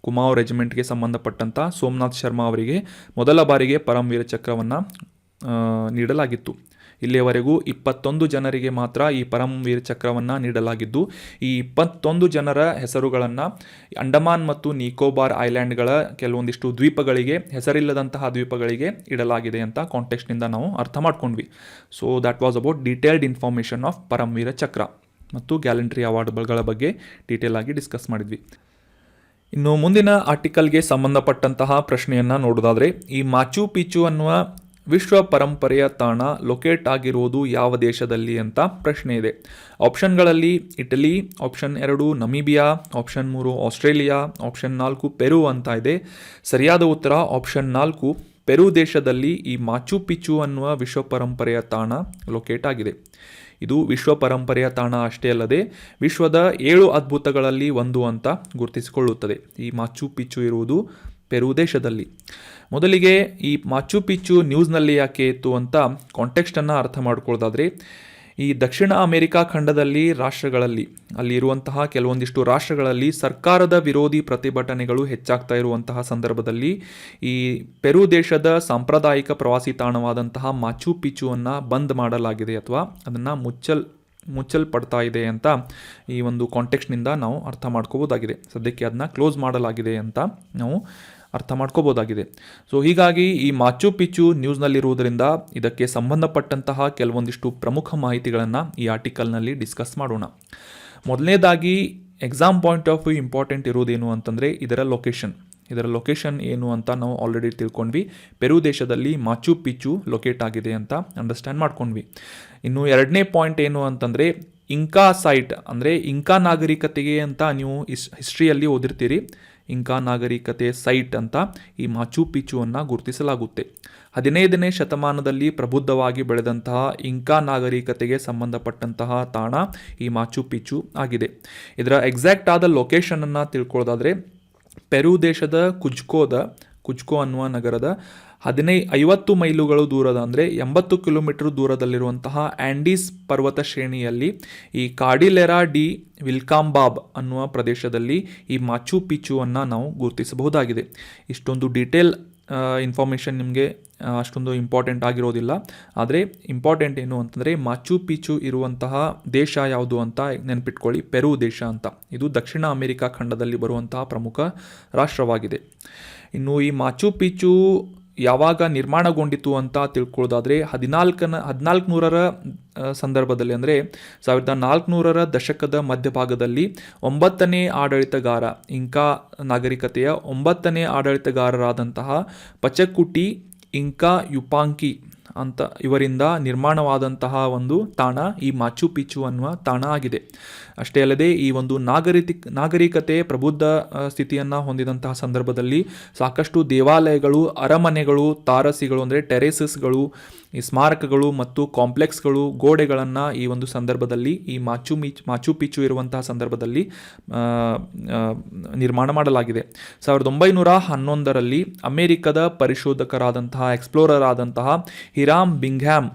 ಕುಮಾವೂರ್ ರೆಜಿಮೆಂಟ್ಗೆ ಸಂಬಂಧಪಟ್ಟಂಥ ಸೋಮನಾಥ್ ಶರ್ಮಾ ಅವರಿಗೆ ಮೊದಲ ಬಾರಿಗೆ ಪರಮವೀರ ಚಕ್ರವನ್ನು ನೀಡಲಾಗಿತ್ತು. ಇಲ್ಲಿಯವರೆಗೂ 21 ಜನರಿಗೆ ಮಾತ್ರ ಈ ಪರಮವೀರ ಚಕ್ರವನ್ನು ನೀಡಲಾಗಿದ್ದು, ಈ 21 ಜನರ ಹೆಸರುಗಳನ್ನು ಅಂಡಮಾನ್ ಮತ್ತು ನಿಕೋಬಾರ್ ಐಲ್ಯಾಂಡ್ಗಳ ಕೆಲವೊಂದಿಷ್ಟು ದ್ವೀಪಗಳಿಗೆ, ಹೆಸರಿಲ್ಲದಂತಹ ದ್ವೀಪಗಳಿಗೆ ಇಡಲಾಗಿದೆ ಅಂತ ಕಾಂಟೆಕ್ಸ್ಟ್ನಿಂದ ನಾವು ಅರ್ಥ ಮಾಡ್ಕೊಂಡ್ವಿ. So that was about detailed information of Paramvir Chakra ಮತ್ತು ಗ್ಯಾಲೆಂಟ್ರಿ ಅವಾರ್ಡ್ಗಳ ಬಗ್ಗೆ ಡೀಟೇಲ್ ಆಗಿ ಡಿಸ್ಕಸ್ ಮಾಡಿದ್ವಿ. ಇನ್ನು ಮುಂದಿನ ಆರ್ಟಿಕಲ್ಗೆ ಸಂಬಂಧಪಟ್ಟಂತಹ ಪ್ರಶ್ನೆಯನ್ನು ನೋಡೋದಾದರೆ, ಈ ಮಾಚು ಪಿಚ್ಚು ಅನ್ನುವ ವಿಶ್ವ ಪರಂಪರೆಯ ತಾಣ ಲೊಕೇಟ್ ಆಗಿರುವುದು ಯಾವ ದೇಶದಲ್ಲಿ ಅಂತ ಪ್ರಶ್ನೆ ಇದೆ. ಆಪ್ಷನ್ಗಳಲ್ಲಿ Italy, option 2 Namibia, option 3 Australia, option 4 Peru ಅಂತ ಇದೆ. ಸರಿಯಾದ ಉತ್ತರ ಆಪ್ಷನ್ 4 ಪೆರು ದೇಶದಲ್ಲಿ ಈ ಮಾಚು ಪಿಚ್ಚು ಅನ್ನುವ ವಿಶ್ವ ಪರಂಪರೆಯ ತಾಣ ಲೊಕೇಟ್ ಆಗಿದೆ. ಇದು ವಿಶ್ವ ಪರಂಪರೆಯ ತಾಣ ಅಷ್ಟೇ ಅಲ್ಲದೆ ವಿಶ್ವದ 7 ಅದ್ಭುತಗಳಲ್ಲಿ ಒಂದು ಅಂತ ಗುರುತಿಸಿಕೊಳ್ಳುತ್ತದೆ. ಈ ಮಾಚು ಪಿಚ್ಚು ಇರುವುದು ಪೆರು ದೇಶದಲ್ಲಿ. ಮೊದಲಿಗೆ ಈ ಮಾಚು ಪಿಚ್ಚು ನ್ಯೂಸ್ನಲ್ಲಿ ಯಾಕೆ ಇತ್ತು ಅಂತ ಕಾಂಟೆಕ್ಸ್ಟನ್ನು ಅರ್ಥ ಮಾಡ್ಕೊಳ್ಳೋದಾದರೆ, ಈ ದಕ್ಷಿಣ ಅಮೆರಿಕಾ ಖಂಡದಲ್ಲಿ ರಾಷ್ಟ್ರಗಳಲ್ಲಿ ಅಲ್ಲಿರುವಂತಹ ಕೆಲವೊಂದಿಷ್ಟು ರಾಷ್ಟ್ರಗಳಲ್ಲಿ ಸರ್ಕಾರದ ವಿರೋಧಿ ಪ್ರತಿಭಟನೆಗಳು ಹೆಚ್ಚಾಗ್ತಾ ಇರುವಂತಹ ಸಂದರ್ಭದಲ್ಲಿ ಈ ಪೆರು ದೇಶದ ಸಾಂಪ್ರದಾಯಿಕ ಪ್ರವಾಸಿ ತಾಣವಾದಂತಹ ಮಾಚು ಪಿಚ್ಚುವನ್ನು ಬಂದ್ ಮಾಡಲಾಗಿದೆ ಅಥವಾ ಅದನ್ನು ಮುಚ್ಚಲ್ಪಡ್ತಾ ಇದೆ ಅಂತ ಈ ಒಂದು ಕಾಂಟೆಕ್ಸ್ಟ್ನಿಂದ ನಾವು ಅರ್ಥ ಮಾಡ್ಕೋಬೋದಾಗಿದೆ. ಸದ್ಯಕ್ಕೆ ಅದನ್ನ ಕ್ಲೋಸ್ ಮಾಡಲಾಗಿದೆ ಅಂತ ನಾವು ಅರ್ಥ ಮಾಡ್ಕೋಬೋದಾಗಿದೆ. ಸೊ ಹೀಗಾಗಿ ಈ ಮಾಚು ಪಿಚ್ಚು ನ್ಯೂಸ್ನಲ್ಲಿರುವುದರಿಂದ ಇದಕ್ಕೆ ಸಂಬಂಧಪಟ್ಟಂತಹ ಕೆಲವೊಂದಿಷ್ಟು ಪ್ರಮುಖ ಮಾಹಿತಿಗಳನ್ನು ಈ ಆರ್ಟಿಕಲ್ನಲ್ಲಿ ಡಿಸ್ಕಸ್ ಮಾಡೋಣ. ಮೊದಲನೇದಾಗಿ exam point of view important ಇರೋದೇನು ಅಂತಂದರೆ ಇದರ ಲೊಕೇಶನ್ ಏನು ಅಂತ ನಾವು ಆಲ್ರೆಡಿ ತಿಳ್ಕೊಂಡ್ವಿ. ಪೆರು ದೇಶದಲ್ಲಿ ಮಾಚು ಪಿಚ್ಚು ಲೊಕೇಟ್ ಆಗಿದೆ ಅಂತ ಅಂಡರ್ಸ್ಟ್ಯಾಂಡ್ ಮಾಡ್ಕೊಂಡ್ವಿ. ಇನ್ನು ಎರಡನೇ ಪಾಯಿಂಟ್ ಏನು ಅಂತಂದರೆ ಇಂಕಾ ಸೈಟ್, ಅಂದರೆ ಇಂಕಾ ನಾಗರಿಕತೆಗೆ ಅಂತ ನೀವು ಹಿಸ್ಟ್ರಿಯಲ್ಲಿ ಓದಿರ್ತೀರಿ. ಇಂಕಾ ನಾಗರಿಕತೆ ಸೈಟ್ ಅಂತ ಈ ಮಾಚು ಪಿಚ್ಚುವನ್ನು ಗುರುತಿಸಲಾಗುತ್ತೆ. 15ನೇ ಶತಮಾನದಲ್ಲಿ ಪ್ರಬುದ್ಧವಾಗಿ ಬೆಳೆದಂತಹ ಇಂಕಾ ನಾಗರಿಕತೆಗೆ ಸಂಬಂಧಪಟ್ಟಂತಹ ತಾಣ ಈ ಮಾಚು ಪಿಚ್ಚು ಆಗಿದೆ. ಇದರ ಎಕ್ಸಾಕ್ಟ್ ಆದ ಲೊಕೇಶನನ್ನು ತಿಳ್ಕೊಳ್ಳೋದಾದರೆ ಪೆರು ದೇಶದ ಕುಜ್ಕೋ ಅನ್ನುವ ನಗರದ 50 ಮೈಲುಗಳು ದೂರದ, ಅಂದರೆ 80 ಕಿಲೋಮೀಟರ್ ದೂರದಲ್ಲಿರುವಂತಹ ಆ್ಯಂಡೀಸ್ ಪರ್ವತ ಶ್ರೇಣಿಯಲ್ಲಿ ಈ ಕಾರ್ಡಿಲೆರಾ ಡಿ ವಿಲ್ಕಾಂಬಾಬ್ ಅನ್ನುವ ಪ್ರದೇಶದಲ್ಲಿ ಈ ಮಾಚು ಪಿಚ್ಚುವನ್ನು ನಾವು ಗುರುತಿಸಬಹುದಾಗಿದೆ. ಇಷ್ಟೊಂದು ಡೀಟೇಲ್ ಇನ್ಫಾರ್ಮೇಷನ್ ನಿಮಗೆ ಅಷ್ಟೊಂದು ಇಂಪಾರ್ಟೆಂಟ್ ಆಗಿರೋದಿಲ್ಲ. ಆದರೆ ಇಂಪಾರ್ಟೆಂಟ್ ಏನು ಅಂತಂದರೆ ಮಾಚು ಪಿಚ್ಚು ಇರುವಂತಹ ದೇಶ ಯಾವುದು ಅಂತ ನೆನಪಿಟ್ಕೊಳ್ಳಿ, ಪೆರು ದೇಶ ಅಂತ. ಇದು ದಕ್ಷಿಣ ಅಮೆರಿಕಾ ಖಂಡದಲ್ಲಿ ಬರುವಂತಹ ಪ್ರಮುಖ ರಾಷ್ಟ್ರವಾಗಿದೆ. ಇನ್ನು ಈ ಮಾಚು ಪಿಚ್ಚು ಯಾವಾಗ ನಿರ್ಮಾಣಗೊಂಡಿತು ಅಂತ ತಿಳ್ಕೊಳ್ಳೋದಾದರೆ 1400ರ ಸಂದರ್ಭದಲ್ಲಿ, ಅಂದರೆ 1400ರ ದಶಕದ ಮಧ್ಯಭಾಗದಲ್ಲಿ 9ನೇ ಆಡಳಿತಗಾರ, ಇಂಕಾ ನಾಗರಿಕತೆಯ 9ನೇ ಆಡಳಿತಗಾರರಾದಂತಹ ಪಚಕುಟಿ ಇಂಕಾ ಯುಪಾಂಕಿ ಅಂತ ಇವರಿಂದ ನಿರ್ಮಾಣವಾದಂತಹ ಒಂದು ತಾಣ ಈ ಮಾಚು ಪಿಚ್ಚು ಅನ್ನುವ ತಾಣ ಆಗಿದೆ. ಅಷ್ಟೇ ಅಲ್ಲದೆ ಈ ಒಂದು ನಾಗರಿಕತೆ ಪ್ರಬುದ್ಧ ಸ್ಥಿತಿಯನ್ನು ಹೊಂದಿದಂತಹ ಸಂದರ್ಭದಲ್ಲಿ ಸಾಕಷ್ಟು ದೇವಾಲಯಗಳು, ಅರಮನೆಗಳು, ತಾರಸಿಗಳು ಅಂದರೆ ಟೆರೇಸಸ್ಗಳು, ಈ ಸ್ಮಾರಕಗಳು ಮತ್ತು ಕಾಂಪ್ಲೆಕ್ಸ್ಗಳು, ಗೋಡೆಗಳನ್ನು ಈ ಒಂದು ಸಂದರ್ಭದಲ್ಲಿ ಈ ಮಾಚು ಪಿಚ್ಚು ಇರುವಂತಹ ಸಂದರ್ಭದಲ್ಲಿ ನಿರ್ಮಾಣ ಮಾಡಲಾಗಿದೆ. 1911ರಲ್ಲಿ ಅಮೆರಿಕದ ಪರಿಶೋಧಕರಾದಂತಹ ಎಕ್ಸ್ಪ್ಲೋರರ್ ಆದಂತಹ ಹಿರಾಮ್ ಬಿಂಗ್ಹ್ಯಾಮ್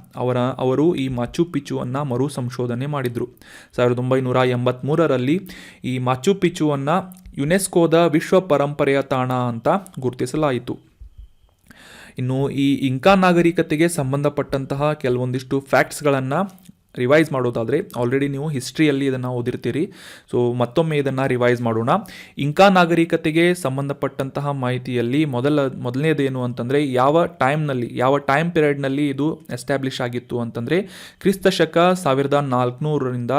ಅವರು ಈ ಮಾಚು ಪಿಚ್ಚುವನ್ನು ಮರು ಸಂಶೋಧನೆ ಮಾಡಿದರು. 1983ರಲ್ಲಿ ಈ ಮಾಚು ಪಿಚ್ಚುವನ್ನು ಯುನೆಸ್ಕೋದ ವಿಶ್ವ ಪರಂಪರೆಯ ತಾಣ ಅಂತ ಗುರುತಿಸಲಾಯಿತು. ಇನ್ನು ಈ ಇಂಕಾ ನಾಗರಿಕತೆಗೆ ಸಂಬಂಧಪಟ್ಟಂತಹ ಕೆಲವೊಂದಿಷ್ಟು ಫ್ಯಾಕ್ಟ್ಸ್ಗಳನ್ನು ರಿವೈಸ್ ಮಾಡೋದಾದರೆ, ಆಲ್ರೆಡಿ ನೀವು ಹಿಸ್ಟ್ರಿಯಲ್ಲಿ ಇದನ್ನು ಓದಿರ್ತೀರಿ. ಸೊ ಮತ್ತೊಮ್ಮೆ ಇದನ್ನು ರಿವೈಸ್ ಮಾಡೋಣ. ಇಂಕಾ ನಾಗರಿಕತೆಗೆ ಸಂಬಂಧಪಟ್ಟಂತಹ ಮಾಹಿತಿಯಲ್ಲಿ ಮೊದಲನೇದೇನು ಅಂತಂದರೆ ಯಾವ ಟೈಮ್ ಪೀರಿಯಡ್ನಲ್ಲಿ ಇದು ಎಸ್ಟಾಬ್ಲಿಷ್ ಆಗಿತ್ತು ಅಂತಂದರೆ ಕ್ರಿಸ್ತಶಕ 1400ರಿಂದ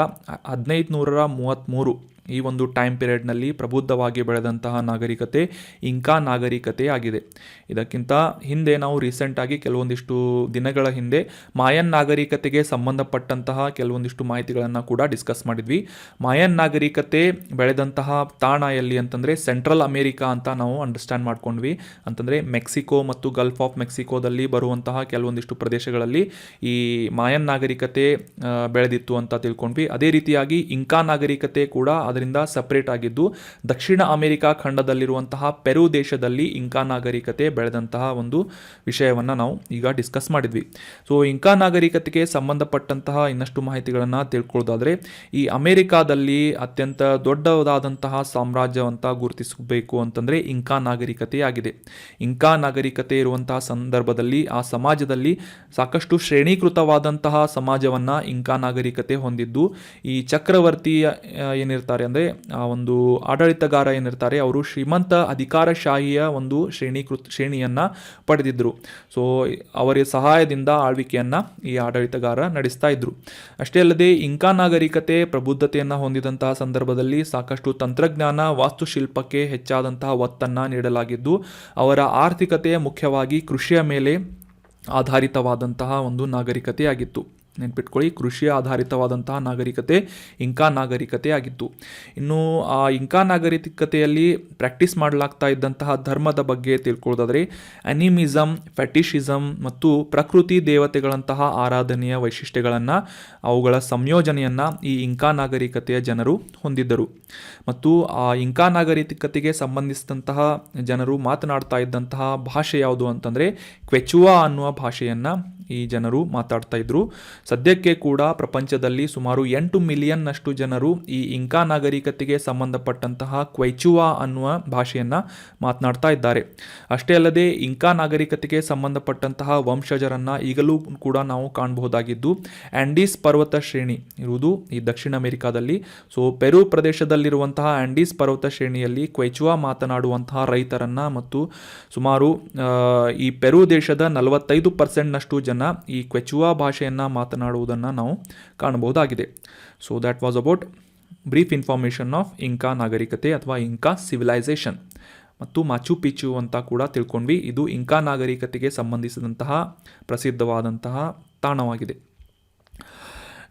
1533 ಈ ಒಂದು ಟೈಮ್ ಪೀರಿಯಡ್ನಲ್ಲಿ ಪ್ರಬುದ್ಧವಾಗಿ ಬೆಳೆದಂತಹ ನಾಗರಿಕತೆ ಇಂಕಾ ನಾಗರಿಕತೆ ಆಗಿದೆ. ಇದಕ್ಕಿಂತ ಹಿಂದೆ ನಾವು ರೀಸೆಂಟಾಗಿ ಕೆಲವೊಂದಿಷ್ಟು ದಿನಗಳ ಹಿಂದೆ ಮಾಯನ್ ನಾಗರಿಕತೆಗೆ ಸಂಬಂಧಪಟ್ಟಂತಹ ಕೆಲವೊಂದಿಷ್ಟು ಮಾಹಿತಿಗಳನ್ನು ಕೂಡ ಡಿಸ್ಕಸ್ ಮಾಡಿದ್ವಿ. ಮಾಯನ್ ನಾಗರಿಕತೆ ಬೆಳೆದಂತಹ ತಾಣ ಎಲ್ಲಿ ಅಂತಂದರೆ ಸೆಂಟ್ರಲ್ ಅಮೇರಿಕಾ ಅಂತ ನಾವು ಅಂಡರ್ಸ್ಟ್ಯಾಂಡ್ ಮಾಡ್ಕೊಂಡ್ವಿ. ಅಂತಂದರೆ ಮೆಕ್ಸಿಕೋ ಮತ್ತು ಗಲ್ಫ್ ಆಫ್ ಮೆಕ್ಸಿಕೋದಲ್ಲಿ ಬರುವಂತಹ ಕೆಲವೊಂದಿಷ್ಟು ಪ್ರದೇಶಗಳಲ್ಲಿ ಈ ಮಾಯನ್ ನಾಗರಿಕತೆ ಬೆಳೆದಿತ್ತು ಅಂತ ತಿಳ್ಕೊಂಡ್ವಿ. ಅದೇ ರೀತಿಯಾಗಿ ಇಂಕಾ ನಾಗರಿಕತೆ ಕೂಡ ಅದರಿಂದ ಸಪರೇಟ್ ಆಗಿದ್ದು ದಕ್ಷಿಣ ಅಮೆರಿಕಾ ಖಂಡದಲ್ಲಿರುವಂತಹ ಪೆರು ದೇಶದಲ್ಲಿ ಇಂಕಾ ನಾಗರಿಕತೆ ಬೆಳೆದಂತಹ ಒಂದು ವಿಷಯವನ್ನು ನಾವು ಈಗ ಡಿಸ್ಕಸ್ ಮಾಡಿದ್ವಿ. ಸೊ ಇಂಕಾ ನಾಗರಿಕತೆಗೆ ಸಂಬಂಧಪಟ್ಟಂತಹ ಇನ್ನಷ್ಟು ಮಾಹಿತಿಗಳನ್ನು ತಿಳ್ಕೊಳ್ಳೋದಾದರೆ ಈ ಅಮೆರಿಕಾದಲ್ಲಿ ಅತ್ಯಂತ ದೊಡ್ಡದಾದಂತಹ ಸಾಮ್ರಾಜ್ಯ ಅಂತ ಗುರುತಿಸಬೇಕು ಅಂತಂದರೆ ಇಂಕಾ ನಾಗರಿಕತೆ ಆಗಿದೆ. ಇಂಕಾ ನಾಗರಿಕತೆ ಇರುವಂತಹ ಸಂದರ್ಭದಲ್ಲಿ ಆ ಸಮಾಜದಲ್ಲಿ ಸಾಕಷ್ಟು ಶ್ರೇಣೀಕೃತವಾದಂತಹ ಸಮಾಜವನ್ನು ಇಂಕಾ ನಾಗರಿಕತೆ ಹೊಂದಿದ್ದು, ಈ ಚಕ್ರವರ್ತಿ ಏನಿರ್ತಾರೆ ಅಂದರೆ ಆ ಒಂದು ಆಡಳಿತಗಾರ ಏನಿರ್ತಾರೆ ಅವರು ಶ್ರೀಮಂತ ಅಧಿಕಾರಶಾಹಿಯ ಒಂದು ಶ್ರೇಣಿಯನ್ನು ಪಡೆದಿದ್ದರು. ಸೊ ಅವರ ಸಹಾಯದಿಂದ ಆಳ್ವಿಕೆಯನ್ನು ಈ ಆಡಳಿತಗಾರ ನಡೆಸ್ತಾ ಇದ್ರು. ಅಷ್ಟೇ ಅಲ್ಲದೆ ಇಂಕಾ ನಾಗರಿಕತೆ ಪ್ರಬುದ್ಧತೆಯನ್ನು ಹೊಂದಿದಂತಹ ಸಂದರ್ಭದಲ್ಲಿ ಸಾಕಷ್ಟು ತಂತ್ರಜ್ಞಾನ, ವಾಸ್ತುಶಿಲ್ಪಕ್ಕೆ ಹೆಚ್ಚಾದಂತಹ ಒತ್ತನ್ನು ನೀಡಲಾಗಿದ್ದು ಅವರ ಆರ್ಥಿಕತೆ ಮುಖ್ಯವಾಗಿ ಕೃಷಿಯ ಮೇಲೆ ಆಧಾರಿತವಾದಂತಹ ಒಂದು ನಾಗರಿಕತೆಯಾಗಿತ್ತು. ನೆನ್ಪಿಟ್ಕೊಳ್ಳಿ, ಕೃಷಿ ಆಧಾರಿತವಾದಂತಹ ನಾಗರಿಕತೆ ಇಂಕಾ ನಾಗರಿಕತೆ ಆಗಿತ್ತು. ಇನ್ನು ಆ ಇಂಕಾ ನಾಗರಿಕತೆಯಲ್ಲಿ ಪ್ರಾಕ್ಟೀಸ್ ಮಾಡಲಾಗ್ತಾ ಇದ್ದಂತಹ ಧರ್ಮದ ಬಗ್ಗೆ ತಿಳ್ಕೊಳ್ಳೋದಾದರೆ ಅನಿಮಿಸಮ್, ಫೆಟಿಷಿಸಮ್ ಮತ್ತು ಪ್ರಕೃತಿ ದೇವತೆಗಳಂತಹ ಆರಾಧನೆಯ ವೈಶಿಷ್ಟ್ಯಗಳನ್ನು, ಅವುಗಳ ಸಂಯೋಜನೆಯನ್ನು ಈ ಇಂಕಾ ನಾಗರಿಕತೆಯ ಜನರು ಹೊಂದಿದ್ದರು. ಮತ್ತು ಆ ಇಂಕಾ ನಾಗರಿಕತೆಗೆ ಸಂಬಂಧಿಸಿದಂತಹ ಜನರು ಮಾತನಾಡ್ತಾ ಇದ್ದಂತಹ ಭಾಷೆ ಯಾವುದು ಅಂತಂದರೆ ಕ್ವೆಚುವಾ ಅನ್ನುವ ಭಾಷೆಯನ್ನು ಈ ಜನರು ಮಾತಾಡ್ತಾ ಇದ್ರು. ಸದ್ಯಕ್ಕೆ ಕೂಡ ಪ್ರಪಂಚದಲ್ಲಿ ಸುಮಾರು 8 ಮಿಲಿಯನ್ನಷ್ಟು ಜನರು ಈ ಇಂಕಾ ನಾಗರಿಕತೆಗೆ ಸಂಬಂಧಪಟ್ಟಂತಹ ಕ್ವೆಚುವಾ ಅನ್ನುವ ಭಾಷೆಯನ್ನು ಮಾತನಾಡ್ತಾ ಇದ್ದಾರೆ. ಅಷ್ಟೇ ಅಲ್ಲದೆ ಇಂಕಾ ನಾಗರಿಕತೆಗೆ ಸಂಬಂಧಪಟ್ಟಂತಹ ವಂಶಜರನ್ನು ಈಗಲೂ ಕೂಡ ನಾವು ಕಾಣಬಹುದಾಗಿದ್ದು ಆಂಡೀಸ್ ಪರ್ವತ ಶ್ರೇಣಿ ಇರುವುದು ಈ ದಕ್ಷಿಣ ಅಮೆರಿಕಾದಲ್ಲಿ. ಸೊ ಪೆರು ಪ್ರದೇಶದಲ್ಲಿರುವಂತಹ ಆಂಡೀಸ್ ಪರ್ವತ ಶ್ರೇಣಿಯಲ್ಲಿ ಕ್ವೆಚುವಾ ಮಾತನಾಡುವಂತಹ ರೈತರನ್ನು ಮತ್ತು ಸುಮಾರು ಈ ಪೆರು ದೇಶದ 45% ಜನ ಈ ಕ್ವೆಚುವಾ ಭಾಷೆಯನ್ನು ಮಾತನಾಡುವುದನ್ನು ನಾವು ಕಾಣಬಹುದಾಗಿದೆ. So that was about brief information of Inca ನಾಗರಿಕತೆ ಅಥವಾ ಇಂಕಾ ಸಿವಿಲೈಸೇಷನ್. ಮತ್ತು ಮಾಚು ಪಿಚ್ಚು ಅಂತ ಕೂಡ ತಿಳ್ಕೊಂಡ್ವಿ. ಇದು ಇಂಕಾ ನಾಗರಿಕತೆಗೆ ಸಂಬಂಧಿಸಿದಂತಹ ಪ್ರಸಿದ್ಧವಾದಂತಹ ತಾಣವಾಗಿದೆ.